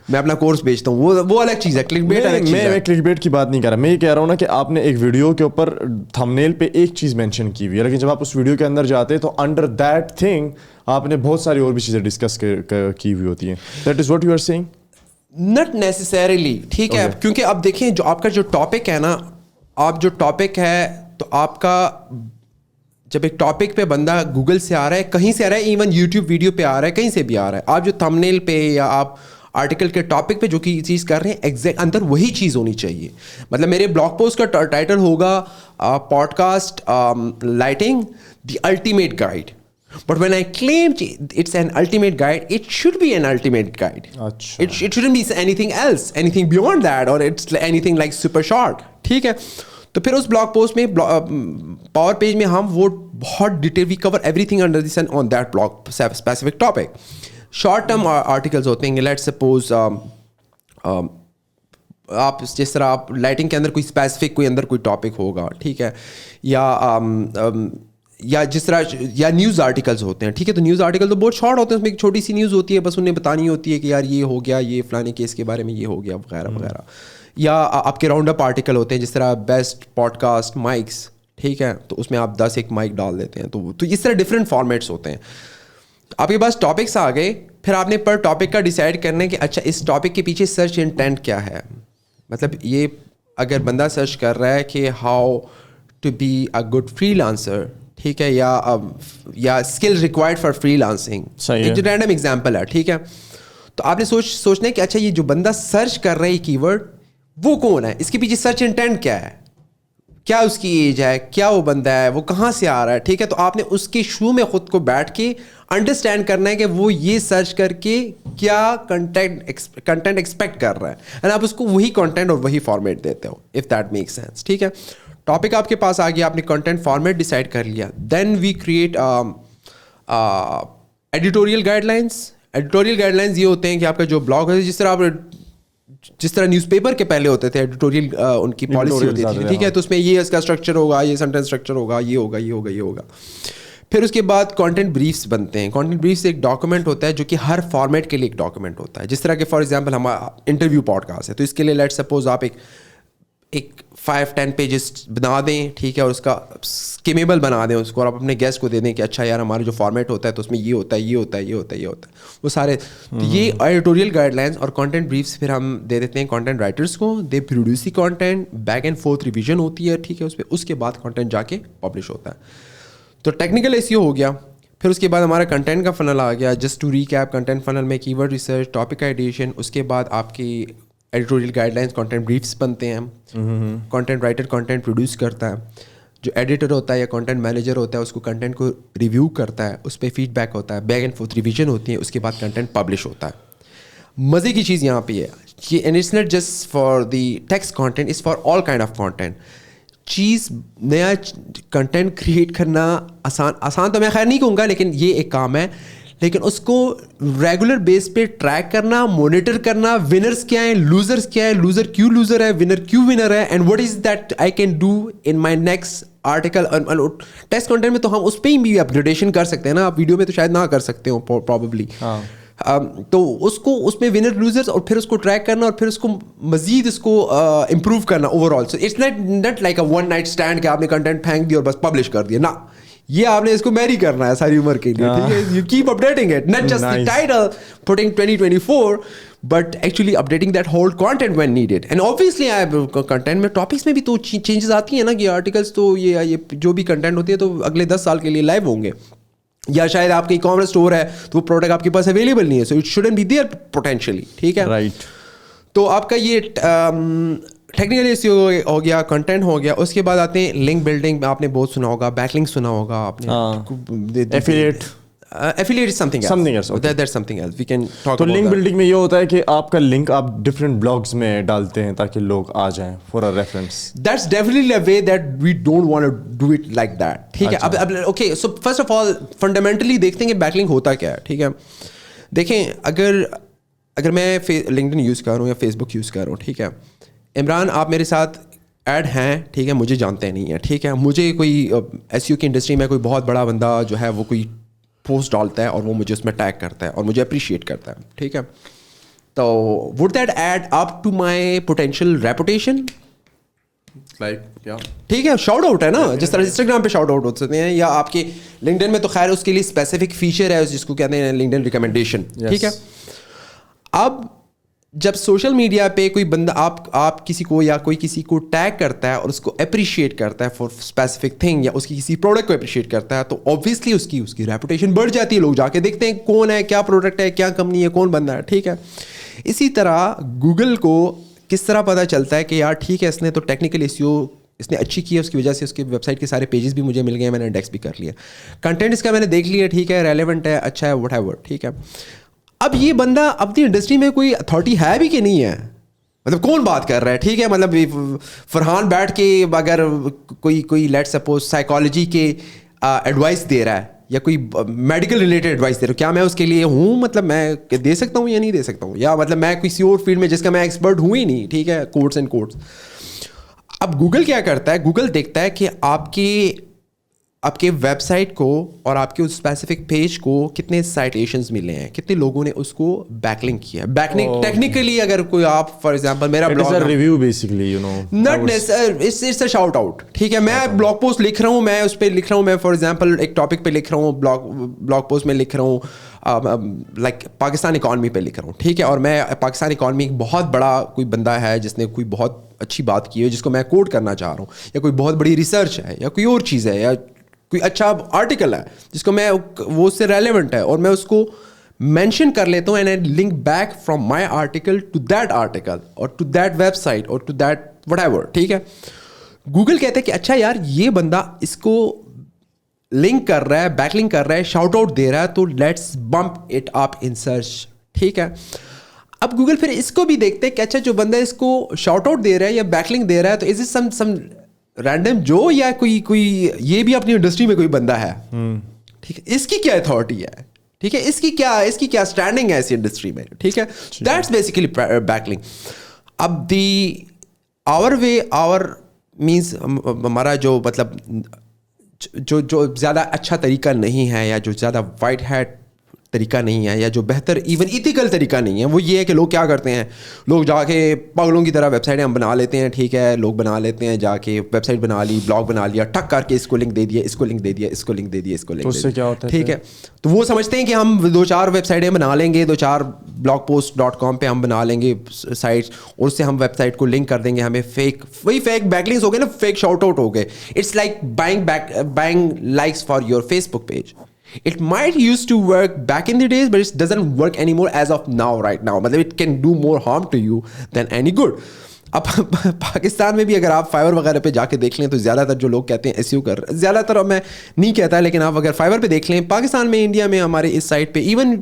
میں اپنا کورس بیچتا ہوں, وہ الگ چیز ہے. کلک بیٹ الگ چیز ہے. میں کلک بیٹ کی بات نہیں کر رہا, میں یہ کہہ رہا ہوں نا کہ آپ نے ایک ویڈیو کے اوپر تھمبنیل پہ ایک چیز مینشن کی ہوئی ہے, لیکن جب آپ اس ویڈیو کے اندر جاتے ہیں تو انڈر دیٹ تھنگ آپ نے بہت ساری اور بھی چیزیں ڈسکس کی ہوئی ہوتی ہیں. That is what you are seeing. Not necessarily, ٹھیک ہے, کیونکہ اب دیکھیں جو آپ کا جو ٹاپک ہے نا, آپ جو ٹاپک ہے تو آپ کا جب ایک ٹاپک پہ بندہ گوگل سے آ رہا ہے, کہیں سے آ رہا ہے, ایون یوٹیوب ویڈیو پہ آ رہا ہے, کہیں سے بھی آ رہا ہے, آپ جو تھمبنیل پہ یا آپ آرٹیکل کے ٹاپک پہ جو کی چیز کر رہے ہیں ایگزیکٹ اندر وہی چیز ہونی چاہیے. مطلب میرے بلاگ پوسٹ کا ٹائٹل ہوگا podcast lighting the ultimate guide. But when I claim it's an ultimate guide, it should be an ultimate guide. It shouldn't be anything else, anything beyond that, or it's anything like super short. ٹھیک ہے, تو پھر اس blog post میں power page میں ہم وہ بہت detail we cover everything under the sun on that blog specific topic. Short term articles ہوتے ہیں, لیٹ سپوز آپ جس طرح آپ لائٹنگ کے اندر کوئی اسپیسیفک کوئی اندر کوئی ٹاپک ہوگا, ٹھیک ہے, یا جس طرح یا نیوز آرٹیکلز ہوتے ہیں, ٹھیک ہے, تو نیوز آرٹیکل تو بہت شارٹ ہوتے ہیں, اس میں ایک چھوٹی سی نیوز ہوتی ہے, بس انہیں بتانی ہوتی ہے کہ یار یہ ہو گیا, یہ فلانے کیس کے بارے میں یہ ہو گیا, وغیرہ وغیرہ. یا آپ کے راؤنڈ اپ آرٹیکل ہوتے ہیں, جس طرح بیسٹ پوڈ کاسٹ مائکس, ٹھیک ہے, تو اس میں آپ 10 ایک مائک ڈال دیتے ہیں. تو اس طرح ڈفرینٹ فارمیٹس ہوتے ہیں. آپ کے پاس ٹاپکس آ گئے, پھر آپ نے پر ٹاپک کا ڈیسائڈ کرنا ہے کہ اچھا اس ٹاپک کے پیچھے سرچ انٹینٹ کیا ہے. مطلب یہ اگر بندہ سرچ کر رہا ہے کہ how to be a good freelancer, ٹھیک ہے, یا skill required for freelancing, ایک جو رینڈم ایگزامپل ہے, ٹھیک ہے, تو آپ نے سوچنا ہے کہ اچھا یہ جو بندہ سرچ کر رہا ہے کی ورڈ وہ کون ہے, اس کے پیچھے سرچ انٹینٹ کیا ہے, کیا اس کی ایج ہے, کیا وہ بندہ ہے, وہ کہاں سے آ رہا ہے, ٹھیک ہے. تو آپ نے اس کے شو میں خود کو بیٹھ کے انڈرسٹینڈ کرنا ہے کہ وہ یہ سرچ کر کے کیا کنٹینٹ ایکسپیکٹ کر رہا ہے, اینڈ آپ اس کو وہی کنٹینٹ اور وہی فارمیٹ دیتے ہو, اف دیٹ میک سینس, ٹھیک ہے. ٹاپک آپ کے پاس آ گیا, آپ نے کنٹینٹ فارمیٹ ڈیسائڈ کر لیا, then we create editorial guidelines. Editorial guidelines یہ ہوتے ہیں کہ آپ کا جو بلاگ ہے, جس طرح نیوز پیپر کے پہلے ہوتے تھے ایڈیٹوریل ان کی پالیسی ہوتی تھی, ٹھیک ہے, تو اس میں یہ اس کا اسٹرکچر ہوگا, یہ سینٹینس اسٹرکچر ہوگا, یہ ہوگا, یہ ہوگا, یہ ہوگا. پھر اس کے بعد کانٹینٹ بریفس بنتے ہیں. کانٹینٹ بریفس ایک ڈاکومنٹ ہوتا ہے جو کہ ہر فارمیٹ کے لیے ایک ڈاکومنٹ ہوتا ہے. جس طرح کہ فار ایگزامپل ہمارا انٹرویو پوڈ کاسٹ ہے, تو اس کے لیے لیٹ سپوز آپ ایک 5-10 پیجز بنا دیں, ٹھیک ہے, اور اس کا اسکیمیبل بنا دیں اس کو, اور آپ اپنے گیسٹ کو دے دیں کہ اچھا یار ہمارا جو فارمیٹ ہوتا ہے تو اس میں یہ ہوتا ہے, یہ ہوتا ہے, یہ ہوتا ہے, یہ ہوتا ہے, وہ سارے. تو یہ ایڈیٹوریل گائڈ لائنس اور کانٹینٹ بریفس پھر ہم دے دیتے ہیں کانٹینٹ رائٹرس کو. They produce the content, back and forth revision ہوتی ہے, ٹھیک ہے, اس پہ, اس کے بعد کانٹینٹ جا کے پبلش ہوتا ہے. تو ٹیکنیکل ایسیو ہو گیا. پھر اس کے بعد ہمارا کنٹینٹ کا فنل آ گیا. Just to recap, content funnel میں keyword research, topic ideation, اس کے بعد آپ کی editorial guidelines, content briefs بنتے ہیں, کانٹینٹ رائٹر کانٹینٹ پروڈیوس کرتا ہے, جو ایڈیٹر ہوتا ہے یا کانٹینٹ مینیجر ہوتا ہے اس کو کنٹینٹ کو ریویو کرتا ہے, اس پہ فیڈ بیک ہوتا ہے, بیک اینڈ فورتھ ریویژن ہوتی ہے, اس کے بعد کنٹینٹ پبلش ہوتا ہے. مزے کی چیز یہاں پہ ہے کہ and it's not just for the text content, it's for all kind of content. چیز نیا کنٹینٹ کریٹ کرنا آسان تو میں خیر نہیں کہوں گا, لیکن یہ ایک کام ہے, لیکن اس کو ریگولر بیس پہ ٹریک کرنا, مانیٹر کرنا, ونرس کیا ہیں, لوزرس کیا ہیں, لوزر کیوں لوزر ہے, ونر کیوں ونر ہے, and what is that I can do in my next article. Text content میں تو ہم اس پہ ہی بھی اپگریڈیشن کر سکتے ہیں نا, آپ ویڈیو میں تو شاید نہ کر سکتے ہو پروبیبلی. تو اس میں ونر لوزرس, اور پھر اس کو ٹریک کرنا, اور پھر اس کو مزید اس کو امپروو کرنا overall. So it's not like a one night stand کہ آپ نے کنٹینٹ پھینک دیا اور بس پبلش کر دیا, نہ, یہ آپ نے اس کو میری کرنا ہے ساری عمر کے لیے, ٹھیک ہے. You keep updating it, not just the title putting 2024, but actually updating that whole content when needed. And obviously content میں ٹاپکس میں بھی تو چینجز آتی ہیں نا, کہ آرٹیکلس تو یہ جو بھی کنٹینٹ ہوتی ہے تو اگلے 10 سال کے لیے لائیو ہوں گے, یا شاید آپ کا ای کامرس اسٹور ہے تو وہ پروڈکٹ آپ کے پاس اویلیبل نہیں ہے, so it shouldn't be there potentially, ٹھیک ہے, رائٹ. تو آپ کا یہ ٹیکنیکل ایشو ہو گیا, کنٹینٹ ہو گیا. اس کے بعد آتے ہیں لنک بلڈنگ. آپ نے بہت سنا ہوگا, بیک لنک سنا ہوگا آپ نے, affiliate. Affiliate is something else. Okay. That's something else. We can talk about that. تو لنک بلڈنگ میں یہ ہوتا ہے کہ آپ کا لنک آپ ڈفرینٹ بلاگز میں ڈالتے ہیں تاکہ لوگ آ جائیں for a reference. That's definitely a way that we don't want to do it like that. ٹھیک ہے. اب okay, so first of all fundamentally دیکھتے ہیں کہ بیک لنک ہوتا کیا ہے, ٹھیک ہے. دیکھیں, اگر اگر میں لنکڈن یوز کر رہا ہوں یا فیس بک یوز کر رہا ہوں, ٹھیک ہے, عمران آپ میرے ساتھ ایڈ ہیں, ٹھیک ہے, مجھے جانتے نہیں ہیں, ٹھیک ہے, مجھے کوئی ایس یو کی انڈسٹری میں کوئی بہت بڑا بندہ جو ہے وہ کوئی پوسٹ ڈالتا ہے اور وہ مجھے اس میں ٹیگ کرتا ہے اور مجھے اپریشیٹ کرتا ہے, ٹھیک ہے, تو would that add up to my potential reputation, ٹھیک ہے, شاؤٹ آؤٹ ہے نا, جس طرح انسٹاگرام پہ شاؤٹ آؤٹ ہو سکتے ہیں, یا آپ کے لنکڈن میں تو خیر اس کے لیے اسپیسیفک فیچر ہے جس کو کہتے ہیں لنکڈن ریکمنڈیشن, ٹھیک ہے. اب جب سوشل میڈیا پہ کوئی بندہ آپ کسی کو یا کوئی کسی کو ٹیگ کرتا ہے اور اس کو اپریشیٹ کرتا ہے فار اسپیسیفک تھنگ, یا اس کی کسی پروڈکٹ کو اپریشیٹ کرتا ہے, تو اوبویسلی اس کی ریپوٹیشن بڑھ جاتی ہے. لوگ جا کے دیکھتے ہیں کون ہے, کیا پروڈکٹ ہے, کیا کمپنی ہے, کون بندہ ہے, ٹھیک ہے. اسی طرح گوگل کو کس طرح پتہ چلتا ہے کہ یار ٹھیک ہے اس نے تو ٹیکنیکل ایسیو اس نے اچھی کی ہے, اس کی وجہ سے اس کے ویب سائٹ کے سارے پیجز بھی مجھے مل گئے, میں نے انڈیکس بھی کر لیا, کنٹینٹ اس کا میں نے دیکھ لیا, ٹھیک ہے, ریلیونٹ ہے, اچھا ہے, وٹ ایور, ٹھیک ہے. اب یہ بندہ اپنی انڈسٹری میں کوئی اتھارٹی ہے بھی کہ نہیں ہے, مطلب کون بات کر رہا ہے, ٹھیک ہے, مطلب فرحان بیٹھ کے اگر کوئی لیٹ سپوز سائیکالوجی کے ایڈوائس دے رہا ہے یا کوئی میڈیکل ریلیٹڈ ایڈوائس دے رہا ہوں, کیا میں اس کے لیے ہوں, مطلب میں دے سکتا ہوں یا نہیں دے سکتا ہوں, یا مطلب میں کسی اور فیلڈ میں جس کا میں ایکسپرٹ ہوں ہی نہیں, ٹھیک ہے, کوٹس اینڈ کوٹس. اب گوگل کیا کرتا ہے, گوگل دیکھتا ہے کہ آپ کے ویب سائٹ کو اور آپ کے اس اسپیسیفک پیج کو کتنے سائٹیشنز ملے ہیں, کتنے لوگوں نے اس کو بیک لنک کیا ہے. بیک لنک ٹیکنیکلی اگر کوئی آپ فار ایگزامپل میرا blog review basically you know not it's a shout out, ٹھیک ہے, میں بلاگ پوسٹ لکھ رہا ہوں, میں اس پہ لکھ رہا ہوں, میں فار ایگزامپل ایک ٹاپک پہ لکھ رہا ہوں, بلاگ پوسٹ میں لکھ رہا ہوں لائک پاکستان اکانومی پہ لکھ رہا ہوں, ٹھیک ہے, اور میں پاکستان اکانومی ایک بہت بڑا کوئی بندہ ہے جس نے کوئی بہت اچھی بات کی ہے جس کو میں کوٹ کرنا چاہ رہا ہوں, یا کوئی بہت بڑی ریسرچ ہے یا کوئی اور چیز ہے یا کوئی اچھا آرٹیکل ہے جس کو میں وہ اس سے ریلیونٹ ہے اور میں اس کو مینشن کر لیتا ہوں, and I link back from my article two that article اور ٹو دیٹ ویب سائٹ اور ٹو دیٹ وٹ ایور, ٹھیک ہے. گوگل کہتے ہیں کہ اچھا یار یہ بندہ اس کو لنک کر رہا ہے, بیک لنک کر رہا ہے, شاؤٹ آؤٹ دے رہا ہے, تو let's bump it up in search, ٹھیک ہے. اب گوگل پھر اس کو بھی دیکھتے ہیں کہ اچھا جو بندہ اس کو شاؤٹ آؤٹ دے رہا ہے یا بیک لنک دے رہا ہے, تو از اٹ سم رینڈم جو یا کوئی یہ بھی اپنی انڈسٹری میں کوئی بندہ ہے, ٹھیک ہے, اس کی کیا اتھارٹی ہے, ٹھیک ہے, اس کی کیا اسٹینڈنگ ہے ایسی انڈسٹری میں, ٹھیک ہے. That's basically back link. اب آور مینس ہمارا جو مطلب جو زیادہ اچھا طریقہ نہیں ہے یا جو زیادہ وائٹ ہیٹ طریقہ نہیں ہے یا جو بہتر ایون ایتھیکل طریقہ نہیں ہے, وہ یہ ہے کہ لوگ کیا کرتے ہیں, لوگ جا کے پاگلوں کی طرح ویب سائٹیں ہم بنا لیتے ہیں, ٹھیک ہے, لوگ بنا لیتے ہیں جا کے ویب سائٹ بنا لی, بلاگ بنا لیا, ٹک کر کے اس کو لنک دے دیا, اس کو لنک دے دیا, اس کو لنک دے دیا, اس کو لنک دے دیا, ٹھیک ہے. تو وہ سمجھتے ہیں کہ ہم 2-4 ویب سائٹیں بنا لیں گے, 2-4 blogpost.com پہ ہم بنا لیں گے سائٹس, اور اس سے ہم ویب سائٹ کو لنک کر دیں گے, ہمیں وہی فیک بیک لنکس ہو گئے نا, فیک شاؤٹ آؤٹ ہو گئے. It's like buying likes for your Facebook page. It might used to work back in the days, but it doesn't work anymore as of now, right now. مطلب it can do more harm to you than any good. اب پاکستان میں بھی اگر آپ فائور وغیرہ پہ جا کے دیکھ لیں تو زیادہ تر جو لوگ کہتے ہیں ایس یو کر, زیادہ تر میں نہیں کہتا, لیکن آپ اگر فائور پہ دیکھ لیں, پاکستان میں, انڈیا میں, ہمارے اس سائٹ پہ, ایون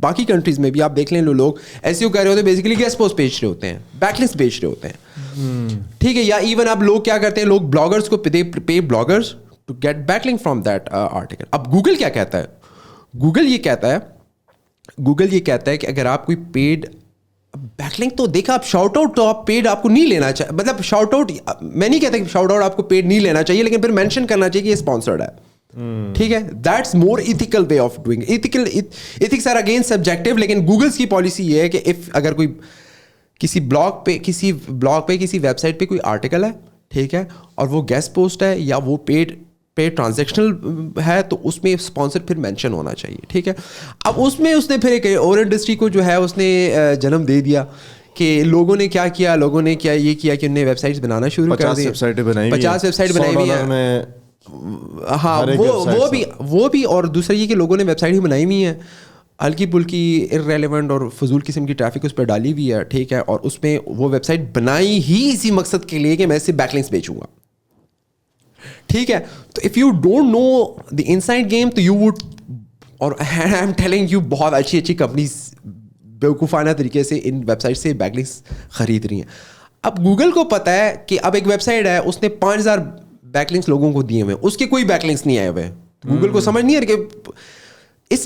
باقی کنٹریز میں بھی آپ دیکھ لیں, لوگ ایس یو کر رہے ہوتے ہیں, بیسیکلی گیسٹ پوسٹ بیچ رہے ہوتے ہیں, بیک لنکس بیچ رہے ہوتے ہیں, ٹھیک ہے. یا ایون آپ لوگ کیا کرتے ہیں, لوگ بلاگرس کو pay bloggers to get back link from that article. اب گوگل کیا کہتا ہے, گوگل یہ کہتا ہے کہ اگر آپ کوئی پیڈ بیک لنک, تو دیکھا آپ شاؤٹ آؤٹ تو آپ پیڈ آپ کو نہیں لینا چاہیے, مطلب شاؤٹ آؤٹ میں نہیں کہتا کہ شاؤٹ آؤٹ آپ کو پیڈ نہیں لینا چاہیے, لیکن پھر مینشن کرنا چاہیے کہ یہ اسپانسرڈ ہے, ٹھیک ہے. That's more ethical way of doing. Ethics are again subjective, لیکن گوگلس کی پالیسی یہ ہے کہ اگر کوئی کسی بلاگ پہ کسی ویب سائٹ پہ کوئی آرٹیکل ہے, ٹھیک ہے, اور وہ گیسٹ پوسٹ ہے یا وہ پیڈ ٹرانزیکشنل ہے, تو اس میں اسپانسر پھر مینشن ہونا چاہیے, ٹھیک ہے. اب اس میں اس نے پھر ایک اور انڈسٹری کو جو ہے اس نے جنم دے دیا کہ لوگوں نے کیا کیا یہ کیا کہ انہوں نے ویب سائٹس بنانا شروع کر دی, 50 ویب سائٹ بنائی ہوئی ہیں, ہاں وہ بھی, اور دوسرا یہ کہ لوگوں نے ویب سائٹ ہی بنائی ہوئی ہیں, ہلکی پھلکی ارریلیونٹ اور فضول قسم کی ٹریفک اس پہ ڈالی ہوئی ہے, ٹھیک ہے, اور اس میں وہ ویب سائٹ بنائی ہی اسی مقصد کے لیے کہ میں اس سے بیک لنکس بیچوں گا, ٹھیک ہے. تو if you don't know the inside game, تو یو وڈ, اور آئی ایم ٹیلنگ یو, بہت اچھی کمپنیز بیوقوفانہ طریقے سے ان ویب سائٹ سے بیک لنکس خرید رہی ہیں. اب گوگل کو پتہ ہے کہ اب ایک ویب سائٹ ہے, اس نے 5000 بیک لنکس لوگوں کو دیے ہوئے, اس کے کوئی بیک لنکس نہیں آئے ہوئے. گوگل کو سمجھ نہیں ہے کہ It's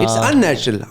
it's unnatural.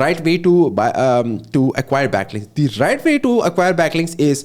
right way to acquire backlinks. The right way to acquire backlinks is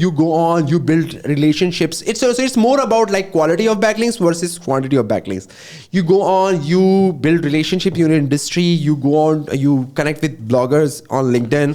you go on, you build relationships. It's more about like quality of backlinks versus quantity of backlinks. You go on, you build relationships in your industry, you go on, you connect with bloggers on LinkedIn,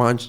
5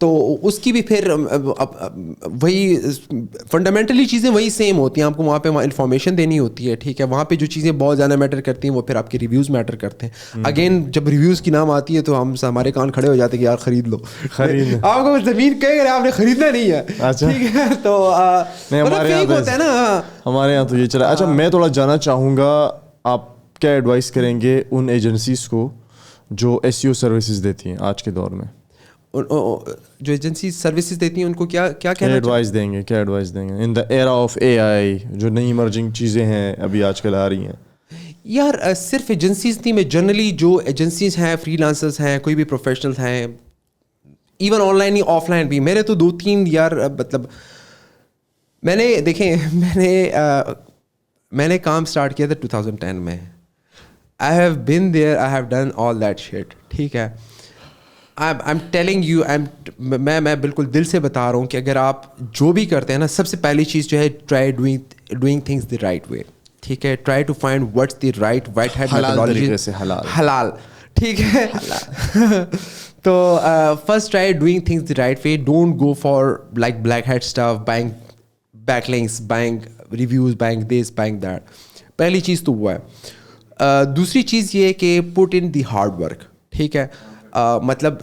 تو اس کی بھی پھر وہی fundamentally چیزیں وہی same ہوتی ہیں. آپ کو وہاں پہ انفارمیشن دینی ہوتی ہے, ٹھیک ہے. وہاں پہ جو چیزیں بہت زیادہ میٹر کرتی ہیں وہ پھر آپ کے ریویوز میٹر کرتے ہیں. اگین جب ریویوز کی نام آتی ہے تو ہمارے کان کھڑے ہو جاتے ہیں کہ یار خرید لو, آپ کو زمین کہے گا آپ نے خریدنا نہیں ہے, ٹھیک ہے. تو ہوتا ہے نا ہمارے یہاں تو یہ چلا. اچھا میں تھوڑا جاننا چاہوں گا, آپ کیا ایڈوائس کریں گے ان ایجنسیز کو جو SEO سروسز دیتی ہیں آج کے دور میں؟ جو ایجنسی سروسز دیتی ہیں ان کو کیا ایڈوائس دیں گے, کیا ایڈوائس دیں گے ان دا ایرا آف AI, جو نئی ایمرجنگ چیزیں ہیں ابھی آج کل آ رہی ہیں؟ یار صرف ایجنسیز نہیں, میں جنرلی جو ایجنسیز ہیں, فری لانسرز ہیں, کوئی بھی پروفیشنلز ہیں, even on line he of line بھی, میرے تو 2-3 یار مطلب میں نے دیکھیں میں نے کام اسٹارٹ کیا تھا 2010 میں. I have been there, I have done all that shit, ٹھیک ہے. I'm telling you, میں بالکل دل سے بتا رہا ہوں کہ اگر آپ جو بھی کرتے ہیں نا, سب سے پہلی چیز جو ہے try doing things the right way, ٹھیک ہے. Try to find what's the right white hat methodology, حلال, ٹھیک ہے. تو first try doing things the right way. Don't go for like black hat stuff, buying backlinks, buying reviews, buying this, buying that. پہلی چیز تو وہ ہے. دوسری چیز یہ ہے کہ پٹ ان دی ہارڈ ورک, ٹھیک ہے. مطلب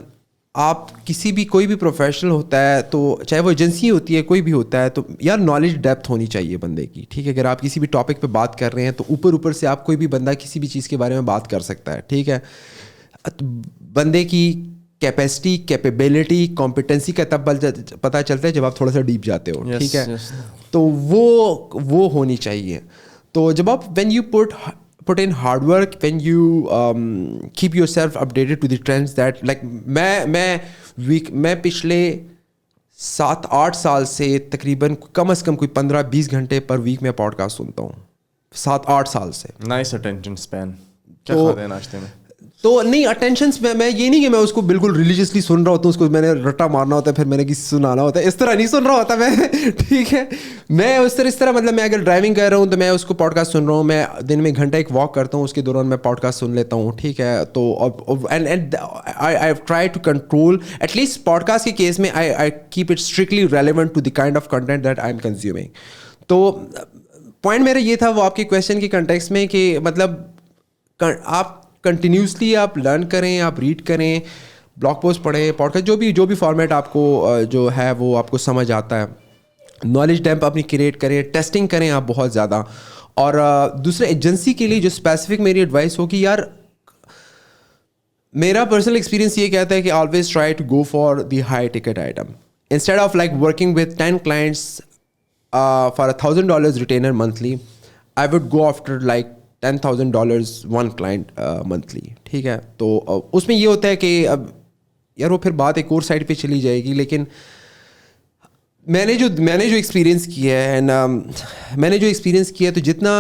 آپ کسی بھی کوئی بھی پروفیشنل ہوتا ہے تو چاہے وہ ایجنسی ہوتی ہے کوئی بھی ہوتا ہے, تو یار نالج ڈیپتھ ہونی چاہیے بندے کی, ٹھیک ہے. اگر آپ کسی بھی ٹاپک پہ بات کر رہے ہیں تو اوپر سے آپ کوئی بھی بندہ کسی بھی چیز کے بارے میں بات کر سکتا ہے, ٹھیک ہے. بندے کی کیپیسٹی, کیپیبلٹی, کمپیٹنسی کا تب پتہ چلتا ہے جب آپ تھوڑا سا ڈیپ جاتے ہو, ٹھیک ہے. تو وہ ہونی چاہیے. تو جب آپ when you put in hard work, when you keep yourself updated to the trends that like میں پچھلے 7-8 سال سے تقریباً کم از کم کوئی 15-20 گھنٹے پر ویک میں پوڈ کاسٹ سنتا ہوں, 7-8 سال سے. Nice attention span. کیا کھاتے ہیں ناشتے میں؟ تو نہیں اٹینشنس میں یہ نہیں کہ میں اس کو بالکل ریلیجیسلی سن رہا ہوتا ہوں, اس کو میں نے رٹا مارنا ہوتا ہے پھر میں نے کسی سنانا ہوتا ہے, اس طرح نہیں سن رہا ہوتا میں, ٹھیک ہے. میں اس طرح مطلب میں اگر ڈرائیونگ کر رہا ہوں تو میں اس کو پوڈ کاسٹ سن رہا ہوں, میں دن میں 1 گھنٹہ ایک واک کرتا ہوں, اس کے دوران میں پوڈ کاسٹ سن لیتا ہوں, ٹھیک ہے. تو and I try to control at least podcast کے کیس میں I keep it strictly relevant to the kind of content that I am consuming. تو پوائنٹ میرا یہ تھا وہ آپ کے کویشچن کے کنٹیکسٹ میں کہ مطلب آپ کنٹینیوسلی آپ لرن کریں, آپ ریڈ کریں, بلاگ پوسٹ پڑھیں, پوڈ کاسٹ, جو بھی فارمیٹ آپ کو جو ہے وہ آپ کو سمجھ آتا ہے. نالج ڈیمپ اپنی کریٹ کریں, ٹیسٹنگ کریں آپ بہت زیادہ. اور دوسرے ایجنسی کے لیے جو اسپیسیفک میری ایڈوائس ہوگی, یار میرا پرسنل ایکسپیرینس یہ کہتا ہے کہ always try to go for the high ticket item instead of like working with 10 clients for $1,000 retainer monthly. I would go after like $10,000 one client monthly, ٹھیک ہے. تو اس میں یہ ہوتا ہے کہ اب یار وہ پھر بات ایک اور سائڈ پہ چلی جائے گی, لیکن میں نے جو ایکسپیرینس کیا ہے میں نے جو ایکسپیرینس کیا ہے تو جتنا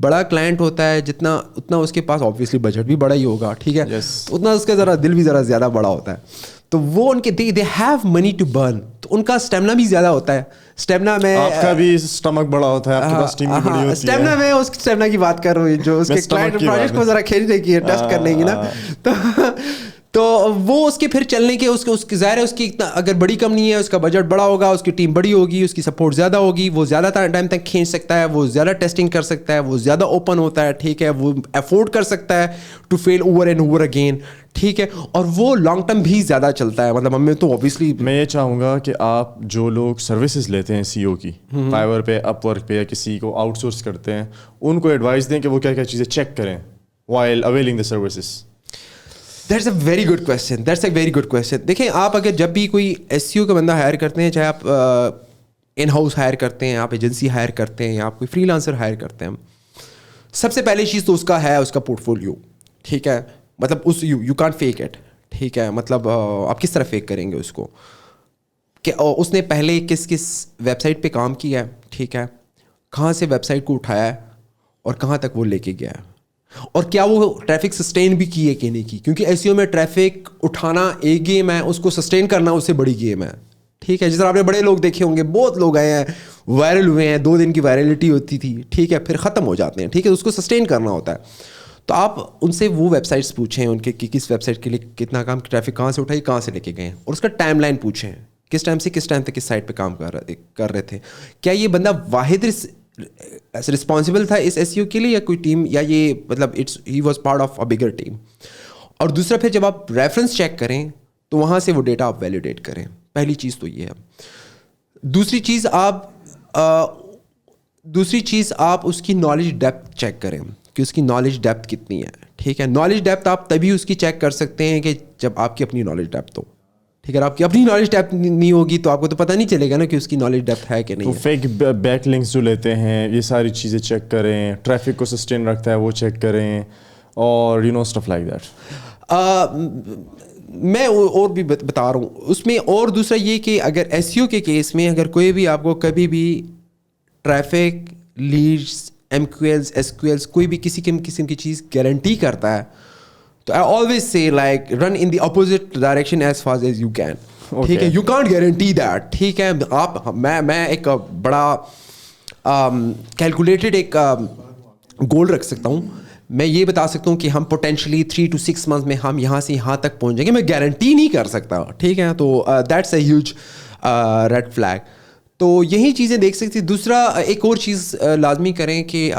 بڑا کلائنٹ ہوتا ہے اتنا اس کے پاس آبویسلی بجٹ بھی بڑا ہی ہوگا, ٹھیک ہے. اتنا اس کا ذرا دل بھی ذرا زیادہ بڑا ہوتا ہے. تو وہ ان کے they have money to burn, تو ان کا اسٹیمنا بھی زیادہ ہوتا ہے. اسٹیمنا میں آپ کا بھی اسٹمک بڑا ہوتا ہے, آپ کے پاس ٹیم بھی بڑی ہوتی ہے. اسٹیمنا میں اس اسٹیمنا کی بات کر رہا ہوں جو اس کے کلائنٹ پروجیکٹ کو ذرا کھینچنے کی ہے, ٹیسٹ کرنے کی نا. تو وہ اس کے پھر چلنے کے اس کے ظاہر ہے اس کی اگر بڑی کمپنی ہے اس کا بجٹ بڑا ہوگا, اس کی ٹیم بڑی ہوگی, اس کی سپورٹ زیادہ ہوگی, وہ زیادہ ٹائم تک کھینچ سکتا ہے, وہ زیادہ ٹیسٹنگ کر سکتا ہے, وہ زیادہ اوپن ہوتا ہے, ٹھیک ہے. وہ افورڈ کر سکتا ہے to fail over and over again, ٹھیک ہے. اور وہ لانگ ٹرم بھی زیادہ چلتا ہے. مطلب ہمیں تو اوبیسلی میں یہ چاہوں گا کہ آپ جو لوگ سروسز لیتے ہیں CEO کی, فائور پہ, اپ ورک پہ, یا کسی کو آؤٹ سورس کرتے ہیں, ان کو ایڈوائس دیں کہ وہ کیا کیا چیزیں چیک کریں while availing the services. That's a very good question. That's a very good question. دیکھیں آپ اگر جب بھی کوئی SEO کا بندہ ہائر کرتے ہیں, چاہے آپ ان ہاؤس ہائر کرتے ہیں, آپ ایجنسی ہائر کرتے ہیں, یا آپ کوئی فری لانسر ہائر کرتے ہیں, سب سے پہلی چیز تو اس کا ہے اس کا پورٹ فولیو, ٹھیک ہے. مطلب اس یو کانٹ فیک اٹ, ٹھیک ہے. مطلب آپ کس طرح فیک کریں گے اس کو کہ اس نے پہلے کس ویب سائٹ پہ کام کیا ہے, ٹھیک ہے, کہاں سے ویب سائٹ کو اٹھایا ہے اور کہاں تک وہ لے کے گیا ہے, اور کیا وہ ٹریفک سسٹین بھی کی ہے کہ نہیں کی. کیونکہ SEO میں ٹریفک اٹھانا ایک گیم ہے, اس کو سسٹین کرنا اس سے بڑی گیم ہے, ٹھیک ہے. جس طرح آپ نے بڑے لوگ دیکھے ہوں گے, بہت لوگ آئے ہیں وائرل ہوئے ہیں, 2 دن کی وائرلٹی ہوتی تھی, ٹھیک ہے, پھر ختم ہو جاتے ہیں, ٹھیک ہے. اس کو سسٹین کرنا ہوتا ہے. تو آپ ان سے وہ ویب سائٹس پوچھیں ان کے کہ کس ویب سائٹ کے لیے کتنا کام ٹریفک کہاں سے اٹھائی, کہاں سے لے کے گئے, اور اس کا ٹائم لائن پوچھیں کس ٹائم سے کس ٹائم تک کس سائٹ پہ کام کر رہے تھے. کیا یہ بندہ واحد رسپانسبل تھا اس ایس ای او کے لیے یا کوئی ٹیم, یا یہ مطلب he was part of a bigger team. اور دوسرا پھر جب آپ ریفرنس چیک کریں تو وہاں سے وہ ڈیٹا آپ ویلیڈیٹ کریں. پہلی چیز تو یہ ہے. دوسری چیز آپ اس کی نالج ڈیپتھ چیک کریں کہ اس کی نالج ڈیپتھ کتنی ہے. ٹھیک ہے, نالج ڈیپتھ آپ تبھی اس کی چیک کر سکتے ہیں کہ جب آپ کی اپنی نالج ڈیپتھ ہو. ٹھیک ہے, آپ کی اپنی نالج ڈیپتھ نہیں ہوگی تو آپ کو تو پتہ نہیں چلے گا نا کہ اس کی نالج ڈیپتھ ہے کہ نہیں. تو فیک بیک لنکس جو لیتے ہیں یہ ساری چیزیں چیک کریں, ٹریفک کو سسٹین رکھتا ہے وہ چیک کریں, اور you know stuff like that. میں اور بھی بتا رہا ہوں اس میں. اور دوسرا یہ کہ اگر ایس ای او کے کیس میں اگر کوئی بھی آپ کو کبھی بھی traffic leads M Q Ls S Q Ls کوئی بھی کسی قسم کی چیز گارنٹی کرتا ہے تو I always say like run in the opposite direction as fast as you can. ٹھیک ہے, یو کانٹ گارنٹی دیٹ. ٹھیک ہے, آپ میں ایک بڑا کیلکولیٹڈ ایک گول رکھ سکتا ہوں. میں یہ بتا سکتا ہوں کہ ہم پوٹینشلی 3 to 6 months میں ہم یہاں سے یہاں تک پہنچ جائیں گے. میں گارنٹی نہیں کر سکتا. ٹھیک ہے, تو that's a huge red flag. تو یہی چیزیں دیکھ سکتی. دوسرا ایک اور چیز لازمی کریں کہ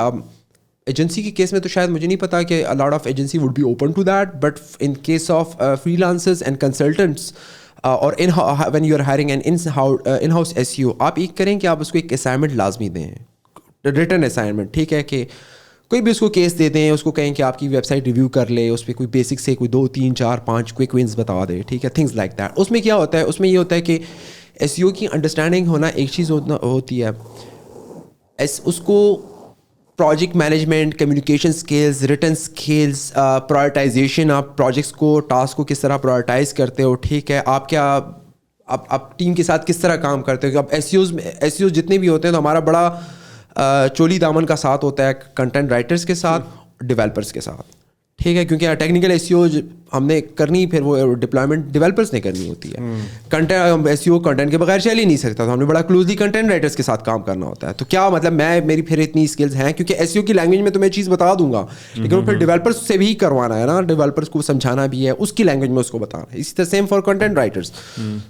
ایجنسی کے کیس میں تو شاید مجھے نہیں پتا کہ a lot of agency would be open to that, but in case of freelancers and consultants اور when you are hiring an in-house SEO, آپ ایک کریں کہ آپ اس کو ایک اسائنمنٹ لازمی دیں, ریٹن اسائنمنٹ. ٹھیک ہے, کہ کوئی بھی اس کو کیس دے دیں, اس کو کہیں کہ آپ کی ویب سائٹ ریویو کر لے, اس پہ کوئی بیسک سے کوئی 2 3 4 5 کوئک ونس بتا دے. ٹھیک ہے, تھنگس لائک دیٹ. اس میں کیا ہوتا ہے, اس میں یہ ہوتا ہے کہ ایس ای او کی انڈرسٹینڈنگ ہونا ایک چیز ہوتی ہے, اس کو project management, communication skills, return skills, prioritisation, آپ پروجیکٹس کو ٹاسک کو کس طرح پرائرٹائز کرتے ہو. ٹھیک ہے, آپ کیا آپ ٹیم کے ساتھ کس طرح کام کرتے ہو. اب ایس ای اوز جتنے بھی ہوتے ہیں تو ہمارا بڑا چولی دامن کا ساتھ ہوتا ہے کنٹینٹ رائٹرس کے ساتھ, ڈیولپرس کے ساتھ. ٹھیک ہے, کیونکہ ٹیکنیکل ایس ای او ہم نے کرنی, پھر وہ ڈپلائمنٹ ڈیولپرس نے کرنی ہوتی ہے. کنٹینٹ ایس ای او کنٹینٹ کے بغیر چل ہی نہیں سکتا, تو ہم نے بڑا کلوزلی کنٹینٹ رائٹرس کے ساتھ کام کرنا ہوتا ہے. تو کیا مطلب میری پھر اتنی اسکلز ہیں, کیونکہ ایس ای او کی لینگویج میں تو میں چیز بتا دوں گا, لیکن پھر ڈیولپرس سے بھی کروانا ہے نا, ڈیولپرس کو سمجھانا بھی ہے, اس کی لینگویج میں اس کو بتانا ہے. اسی طرح سیم فار کنٹینٹ رائٹرس.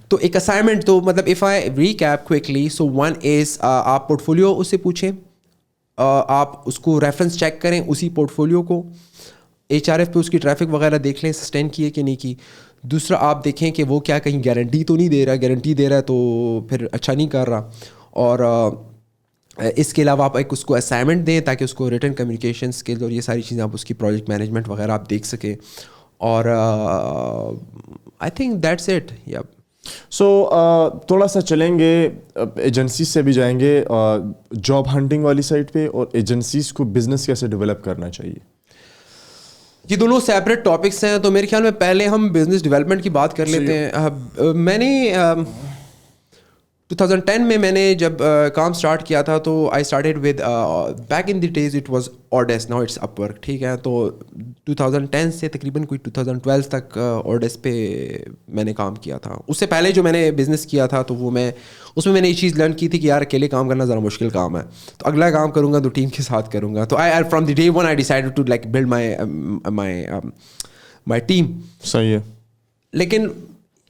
تو ایک اسائنمنٹ تو مطلب if I recap quickly, so one is آپ پورٹ فولیو اس سے پوچھیں, آپ اس کو ریفرنس چیک کریں اسی پورٹ فولیو کو, ایچ آر ایف پہ اس کی ٹریفک وغیرہ دیکھ لیں سسٹین کی ہے کہ نہیں کی. دوسرا آپ دیکھیں کہ وہ کیا کہیں گارنٹی تو نہیں دے رہا, گارنٹی دے رہا ہے تو پھر اچھا نہیں کر رہا. اور اس کے علاوہ آپ ایک اس کو اسائنمنٹ دیں تاکہ اس کو ریٹن کمیونیکیشن اسکلز اور یہ ساری چیزیں آپ اس کی پروجیکٹ مینجمنٹ وغیرہ آپ دیکھ سکیں. اور آئی تھنک دیٹس اٹ. یا سو تھوڑا سا چلیں گے, ایجنسیز سے بھی جائیں گے جاب ہنٹنگ والی سائٹ پہ, اور ایجنسیز کو بزنس کیسے ڈیولپ کرنا چاہیے. یہ دونوں سیپریٹ ٹاپکس ہیں, تو میرے خیال میں پہلے ہم بزنس ڈیولپمنٹ کی بات کر لیتے ہیں. میں نے 2010 میں نے جب کام اسٹارٹ کیا تھا تو I started with back in the days it was arduous, now it's Upwork. ٹھیک ہے, تو 2010 سے تقریباً کوئی 2012 تک آرڈیس پہ میں نے کام کیا تھا. اس سے پہلے جو میں نے بزنس کیا تھا تو وہ اس میں نے یہ چیز لرن کی تھی کہ یار اکیلے کام کرنا ذرا مشکل کام ہے, تو اگلا کام کروں گا تو ٹیم کے ساتھ کروں گا. تو I from the day one I decided to like build my team. صحیح ہے. لیکن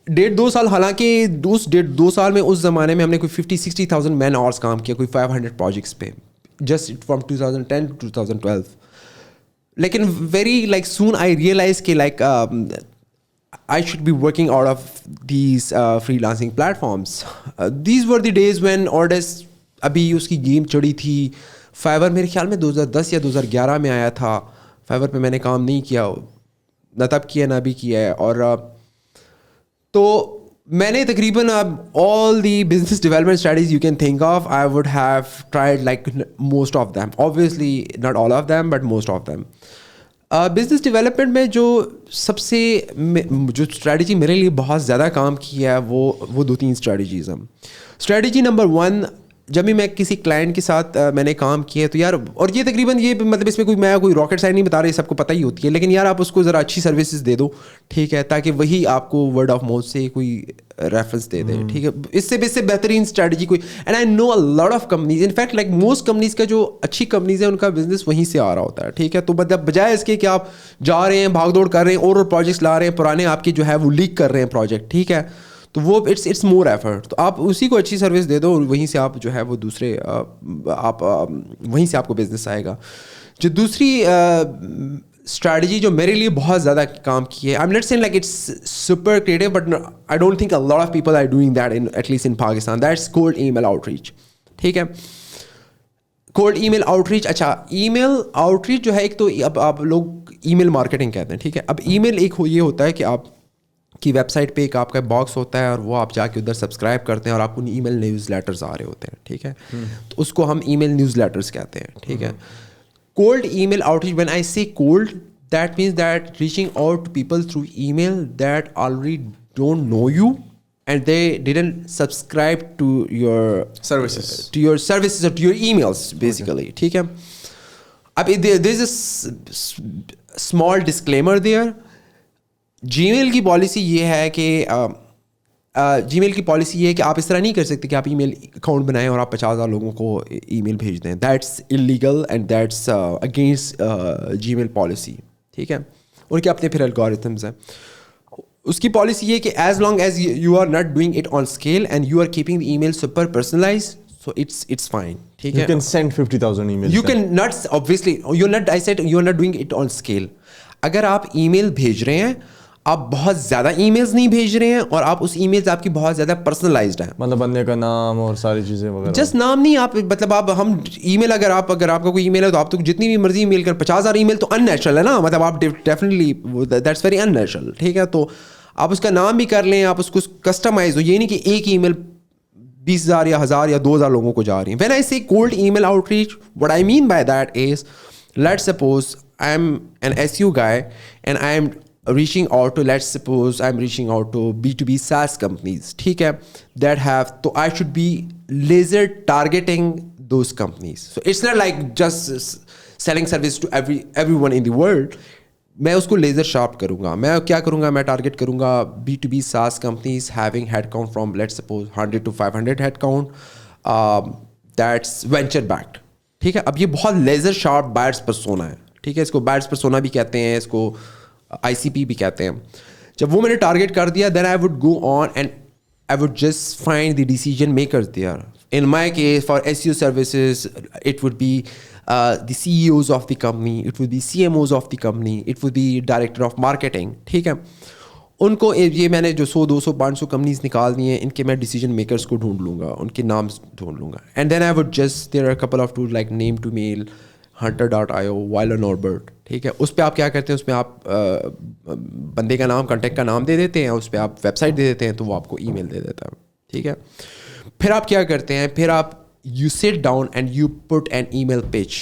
1.5-2 سال, حالانکہ اس 1.5-2 سال میں اس زمانے میں ہم نے کوئی 50,000-60,000 مین آورس کام کیا, کوئی 500 پروجیکٹس پہ, جسٹ فرام 2010 to 2012. لیکن ویری لائک سون آئی ریئلائز کہ like I should be working out of these freelancing platforms. These were the days when Ordes ابھی اس کی گیم چڑھی تھی. فائور میرے خیال میں 2010 یا 2011 میں آیا تھا. فائور پہ میں نے کام نہیں کیا, نہ تب کیا نہ بھی کیا ہے. اور تو میں نے تقریباً all the business development strategies you can think of, I would have tried like most of them. Obviously not all of them, but most of them. Business development میں جو سب سے جو اسٹریٹجی میرے لیے بہت زیادہ کام کی ہے وہ 2-3 اسٹریٹجیز ہیں. اسٹریٹجی نمبر 1, جب بھی میں کسی کلائنٹ کے ساتھ میں نے کام کیا تو یار, اور یہ تقریباً یہ مطلب اس میں کوئی راکٹ سائنس نہیں بتا رہی, سب کو پتہ ہی ہوتی ہے, لیکن یار آپ اس کو ذرا اچھی سروسز دے دو, ٹھیک ہے, تاکہ وہی آپ کو ورڈ آف ماؤتھ سے کوئی ریفرنس دے دے, ٹھیک ہے. اس سے بہترین اسٹریٹجی کوئی, and I know a lot of companies, in fact like most companies کا جو اچھی کمپنیز ہیں ان کا بزنس وہیں سے آ رہا ہوتا ہے, ٹھیک ہے. تو مطلب بجائے اس کے کہ آپ جا رہے ہیں بھاگ دوڑ کر رہے ہیں اور پروجیکٹس لا رہے ہیں, پرانے آپ کے جو ہے وہ لیک کر رہے ہیں پروجیکٹ, ٹھیک ہے, تو وہ اٹس مور ایفرٹ. تو آپ اسی کو اچھی سروس دے دو اور وہیں سے آپ جو ہے وہ دوسرے آپ وہیں سے آپ کو بزنس آئے گا. جو دوسری اسٹریٹجی جو میرے لیے بہت زیادہ کام کی ہے, I am not seeing like it's super creative, but I don't think a lot of people are doing that at least in Pakistan, that's cold email outreach, ٹھیک ہے. Cold email outreach, اچھا email out reach جو ہے ایک تو اب آپ لوگ ای میل مارکیٹنگ کہتے ہیں, ٹھیک ہے. اب ای میل ایک یہ ہوتا ہے کہ آپ کی ویب سائٹ پہ ایک آپ کا باکس ہوتا ہے اور وہ آپ جا کے ادھر سبسکرائب کرتے ہیں اور آپ کو ای میل نیوز لیٹرز آ رہے ہوتے ہیں, ٹھیک ہے. تو اس کو ہم ای میل نیوز لیٹرز کہتے ہیں, ٹھیک ہے. Cold email outreach, when I see cold, that means that reaching out to people through email that already don't know you and they didn't subscribe to your services or to your emails basically, ٹھیک ہے. اب there is a small disclaimer there. Gmail کی policy یہ ہے کہ Gmail کی policy یہ ہے کہ آپ اس طرح نہیں کر سکتے کہ آپ ای میل اکاؤنٹ بنائیں اور آپ 50,000 لوگوں کو ای میل بھیج دیں. That's illegal and that's against Gmail policy, ٹھیک ہے. ان کے اپنے پھر الگورتھمز ہیں. اس کی پالیسی یہ کہ as long as you are not doing it on scale and you are keeping the email super personalized, so it's fine, ٹھیک ہے. You can send 50,000 emails. You can not, obviously you're not, I said you're not doing it on scale. اگر آپ ای میل بھیج رہے ہیں, آپ بہت زیادہ ای میلز نہیں بھیج رہے ہیں اور آپ اس ای میلز آپ کی بہت زیادہ پرسنلائزڈ ہیں, مطلب بندے کا نام اور ساری چیزیں وغیرہ, جسٹ نام نہیں, آپ مطلب آپ ہم ای میل اگر آپ کا کوئی ای میل ہے تو آپ تو جتنی بھی مرضی ای میل کر, 50,000 ای میل تو ان نیچرل ہے نا, مطلب آپ definitely that's very in natural, ٹھیک ہے. تو آپ اس کا نام بھی کر لیں, آپ اس کو کسٹمائز ہو, یہ نہیں کہ ایک ای میل 20,000 یا 1,000 یا 2,000 لوگوں کو جا رہی ہیں. When I see cold email outreach, what I mean by that is, let's suppose I am an SEO guy and I am reaching out to, let's suppose I'm reaching out to B2B SaaS companies, ٹھیک ہے, that have, so I should be laser targeting those companies. So it's not like just selling service to everyone in the world. میں اس کو laser sharp کروں گا. میں کیا کروں گا, میں target کروں گا B2B SaaS companies having headcount from let's suppose 100 to 500 headcount, that's venture backed, ٹھیک ہے. اب یہ بہت لیزر شارپ بائرس پرسونا ہے, ٹھیک ہے. اس کو بائرس پرسونا بھی کہتے ہیں, اس کو ICP بھی کہتے ہیں. جب وہ میں نے ٹارگیٹ کر دیا, then I would go on and I would just find the decision makers there. In my case, for SEO services, it would be the CEOs of the company, it would be CMOs of the company, it would be director of marketing, ٹھیک ہے. ان کو یہ میں نے جو 100 200 500 companies نکال دی ہیں, ان کے میں ڈیسیجن میکرس کو ڈھونڈ لوں گا, ان کے نام ڈھونڈ لوں گا. And then I would just, there are couple of tools like name to mail, hunter.io, Weiler Norbert, ٹھیک ہے. اس پہ آپ کیا کرتے ہیں, اس پہ آپ بندے کا نام, کانٹیکٹ کا نام دے دیتے ہیں, اس پہ آپ ویب سائٹ دے دیتے ہیں, تو وہ آپ کو ای میل دے دیتا ہے, ٹھیک ہے. پھر آپ کیا کرتے ہیں, پھر آپ you sit down and you put an email page,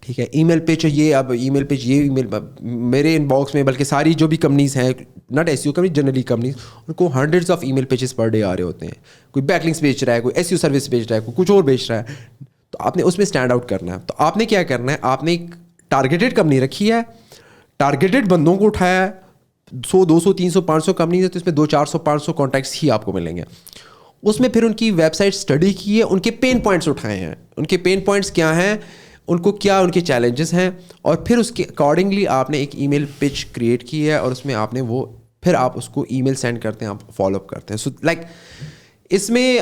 ٹھیک ہے. ای میل پیج, یہ اب ای میل پیج, یہ ای میل میرے ان باکس میں, بلکہ ساری جو بھی کمپنیز ہیں, not SEO company, generally companies, ان کو hundreds of email pages per day آ رہے ہوتے ہیں. کوئی بیک لنکس بیچ رہا ہے, کوئی SEO سروس بیچ رہا ہے, کوئی کچھ اور بیچ رہا ہے. تو آپ نے اس میں اسٹینڈ آؤٹ کرنا ہے. تو آپ نے کیا کرنا ہے, آپ نے ایک ٹارگیٹڈ کمپنی رکھی ہے, ٹارگیٹڈ بندوں کو اٹھایا ہے. 100 200 300 500 کمپنیز ہیں, تو اس میں 200 400 500 کانٹیکٹس ہی آپ کو ملیں گے. اس میں پھر ان کی ویب سائٹ اسٹڈی کی ہے, ان کے پین پوائنٹس اٹھائے ہیں, ان کے پین پوائنٹس کیا ہیں, ان کو کیا ان کے چیلنجز ہیں, اور پھر اس کے اکارڈنگلی آپ نے ایک ای میل پچ کریٹ کی ہے, اور اس میں آپ نے وہ پھر آپ اس کو ای میل سینڈ کرتے ہیں, آپ فالو اپ کرتے ہیں. سو لائک اس میں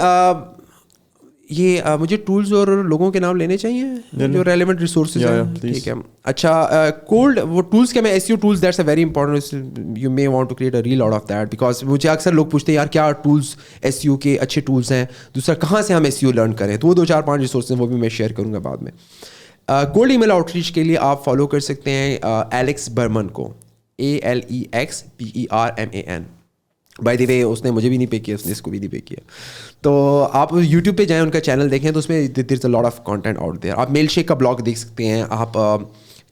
یہ مجھے ٹولز اور لوگوں کے نام لینے چاہیے جو ریلیونٹ ریسورسز ہیں, ٹھیک ہے. اچھا کولڈ وہ ٹولس کے, میں SEO tools, that's a very important, you may want to create a reel out of that, because مجھے اکثر لوگ پوچھتے ہیں یار کیا ٹولس SEO کے اچھے ٹولس ہیں, دوسرا کہاں سے ہم SEO لرن کریں. تو وہ 2-4-5 ریسورسز ہیں, وہ بھی میں شیئر کروں گا بعد میں. Cold email out reach کے لیے آپ فالو کر سکتے ہیں ایلیکس برمن کو, ALEXBERMAN. بائی دی وے اس نے مجھے بھی نہیں پے کیا, اس نے اس کو بھی نہیں پے کیا. تو آپ یوٹیوب پہ جائیں, ان کا چینل دیکھیں, تو اس میں there is a lot of content out there. آپ میل شیک کا بلاگ دیکھ سکتے ہیں, آپ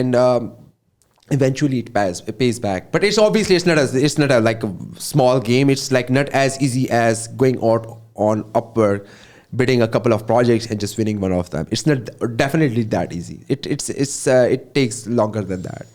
and eventually it pays back. But it's obviously it's not a like a small game. It's like not as easy as going out on Upwork, bidding a couple of projects and just winning one of them. It's not definitely that easy. It takes longer than that.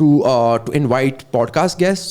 to invite podcast guests,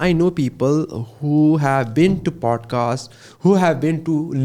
I know people who have been to podcasts, who have been to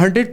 100,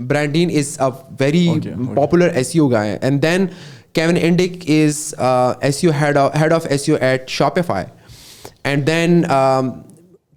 Brand Dean is a very popular SEO guy, and then Kevin Endick is SEO head of SEO at Shopify, and then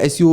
SEO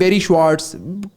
Barry Schwartz,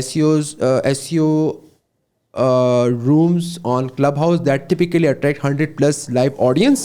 SEO rooms on Clubhouse that typically attract 100+ live audience.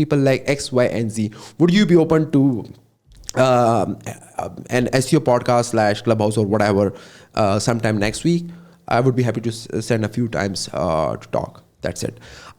people like X, Y, and Z. Would you be open to an SEO podcast / Clubhouse or whatever sometime next week? I would be happy to send a few times to talk. That's it.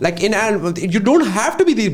like you don't have to be the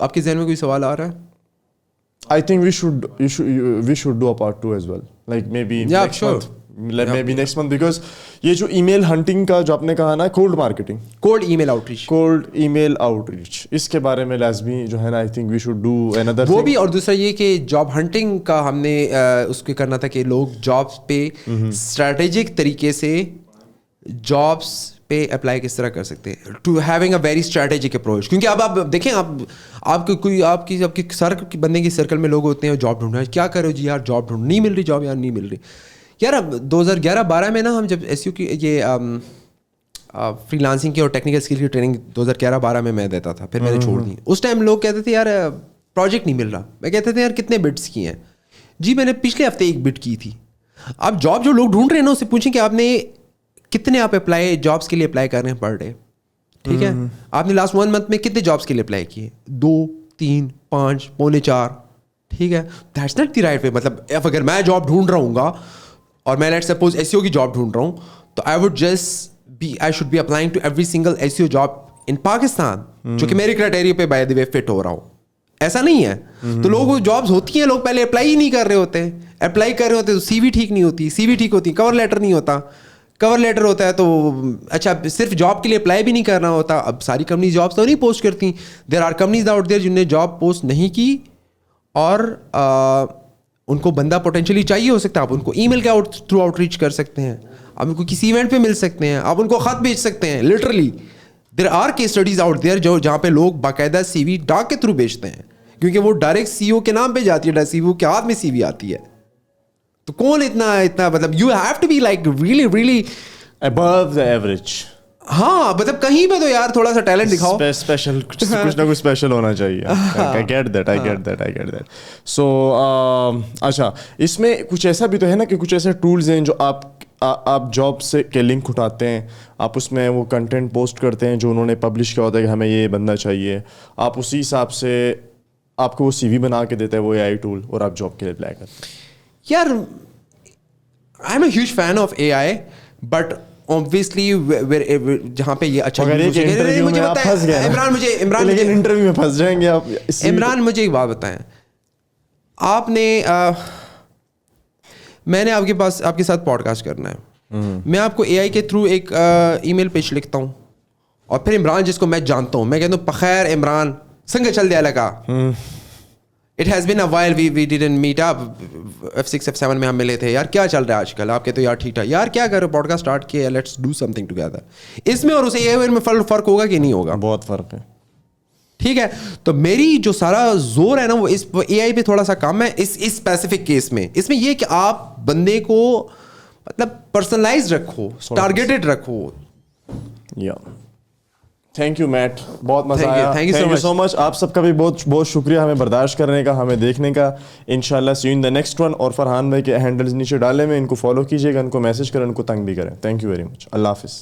آپ کے ذہن میں کوئی سوال آ رہا ہے؟ I think we should do a part 2 as well, like maybe Yeah, next sure. month, maybe next month, because یہ جو ای میل ہنٹنگ کا جو آپ نے کہا نا cold marketing, cold email out reach, cold email out reach, اس کے بارے میں لازمی جو ہے نا I think we should do another وہ thing. بھی. اور دوسرا یہ کہ جاب ہنٹنگ کا ہم نے اس کو کرنا تھا کہ لوگ جابس پہ اسٹریٹجک طریقے سے جابس پہ اپلائی کس طرح کر سکتے ہیں, to having a very strategic approach. کیونکہ اب آپ دیکھیں, آپ کو کوئی آپ کی سر بندے کی سرکل میں لوگ ہوتے ہیں جاب ڈھونڈ رہے ہیں, کیا کرو جی یار جاب ڈھونڈ, نہیں مل رہی جاب یار, نہیں مل رہی یار. اب 2011-12 میں نا ہم جب ایس یو کی یہ فری لانسنگ کی اور ٹیکنیکل اسکل کی ٹریننگ 2011-12 میں دیتا تھا, پھر میں نے چھوڑ دی. اس ٹائم لوگ کہتے تھے یار پروجیکٹ نہیں مل رہا, میں کہتے تھے یار کتنے بٹس کی ہیں, جی میں نے پچھلے ہفتے 1 بٹ کی تھی. اب جاب جو لوگ ڈھونڈ رہے ہیں نا, اس سے پوچھیں کہ آپ نے کتنے آپ اپلائی جابس کے لیے اپلائی کر رہے ہیں پر ڈے, ٹھیک ہے, آپ نے لاسٹ 1 منتھ میں کتنے جابس کے لیے اپلائی کیے, 2, 3, 5, 3.25, ٹھیک ہے. That's not the right way. مطلب اگر میں جاب ڈھونڈ رہا ہوں گا اور میں let suppose S E O کی جاب ڈھونڈ رہا ہوں, تو I should be applying to every single S E O job in Pakistan جو کہ میرے کرائٹیریا پہ بائی دی وے فٹ ہو رہا ہوں. ایسا نہیں ہے. تو لوگ جابس ہوتی ہیں, لوگ پہلے اپلائی ہی نہیں کر رہے ہوتے, اپلائی کر رہے ہوتے تو سی وی ٹھیک نہیں ہوتی, سی وی ٹھیک ہوتی, کور لیٹر نہیں ہوتا, کور لیٹر ہوتا ہے تو اچھا صرف جاب کے لیے اپلائی بھی نہیں کرنا ہوتا. اب ساری کمپنیز جابس تو نہیں پوسٹ کرتی, there are companies out there جنہوں نے جاب پوسٹ نہیں کی اور ان کو بندہ پوٹینشلی چاہیے ہو سکتا ہے. آپ ان کو ای میل کے تھرو آؤٹ ریچ کر سکتے ہیں, آپ ان کو کسی ایونٹ پہ مل سکتے ہیں, آپ ان کو خط بھیج سکتے ہیں. Literally there are case studies out there جہاں پہ لوگ باقاعدہ سی وی ڈاک کے تھرو بھیجتے ہیں, کیونکہ وہ ڈائریکٹ سی او کے نام پہ جاتی ہے, سی او کے ہاتھ میں سی وی آتی ہے. تو کون اتنا مطلب you have to be like really above the average. ہاں مطلب کہیں پہ تو یار تھوڑا سا ٹیلنٹ دکھاؤ, اسپیشل کچھ نہ کچھ اسپیشل ہونا چاہیے. I get that. So اچھا, اس میں کچھ ایسا بھی تو ہے نا کہ کچھ ایسے ٹولز ہیں جو آپ جاب سے کے لنک اٹھاتے ہیں, آپ اس میں وہ کنٹینٹ پوسٹ کرتے ہیں جو انہوں نے پبلش کیا ہوتا ہے کہ ہمیں یہ بندہ چاہیے, آپ اسی حساب سے آپ کو وہ سی وی بنا کے دیتا ہے وہ AI ٹول, اور آپ جاب کے لیے اپلائی کرتے ہیں. یار I am a huge fan of AI, but obviously جہاں پہ یہ اچھا انٹرویو میں پھنس جائیں گے آپ. عمران مجھے ایک بات بتائیں, آپ نے میں نے آپ کے ساتھ پوڈ کاسٹ کرنا ہے, میں آپ کو AI کے تھرو ایک ای میل پیج لکھتا ہوں, اور پھر عمران جس کو میں جانتا ہوں میں کہتا ہوں بخیر عمران سنگ چل دیا لگا, it has been a while we didn't meet up, F6 F7 میں ہم ملے تھے, یار کیا چل رہا ہے آج کل, آپ کہتے ہو یار ٹھیک ٹھاک, یار کیا کرو پوڈ کاسٹ اسٹارٹ کیا, let's do something together. اس میں اور اسے AI میں فرق ہوگا کہ نہیں ہوگا؟ بہت فرق ہے, ٹھیک ہے. تو میری جو سارا زور ہے نا وہ اس AI پہ تھوڑا سا کم ہے اس اسپیسیفک کیس میں. اس میں یہ کہ آپ بندے کو مطلب پرسنلائز رکھو, ٹارگیٹڈ رکھو. تھینک یو میٹ, بہت مزہ آیا. تھینک یو سو مچ. آپ سب کا بھی بہت بہت شکریہ ہمیں برداشت کرنے کا, ہمیں دیکھنے کا. انشاءاللہ see you in the next one. اور فرحان بھائی کے ہینڈلز نیچے ڈالے میں, ان کو فالو کیجیے گا, ان کو میسج کریں, ان کو تنگ بھی کریں. Thank you very much. اللہ حافظ.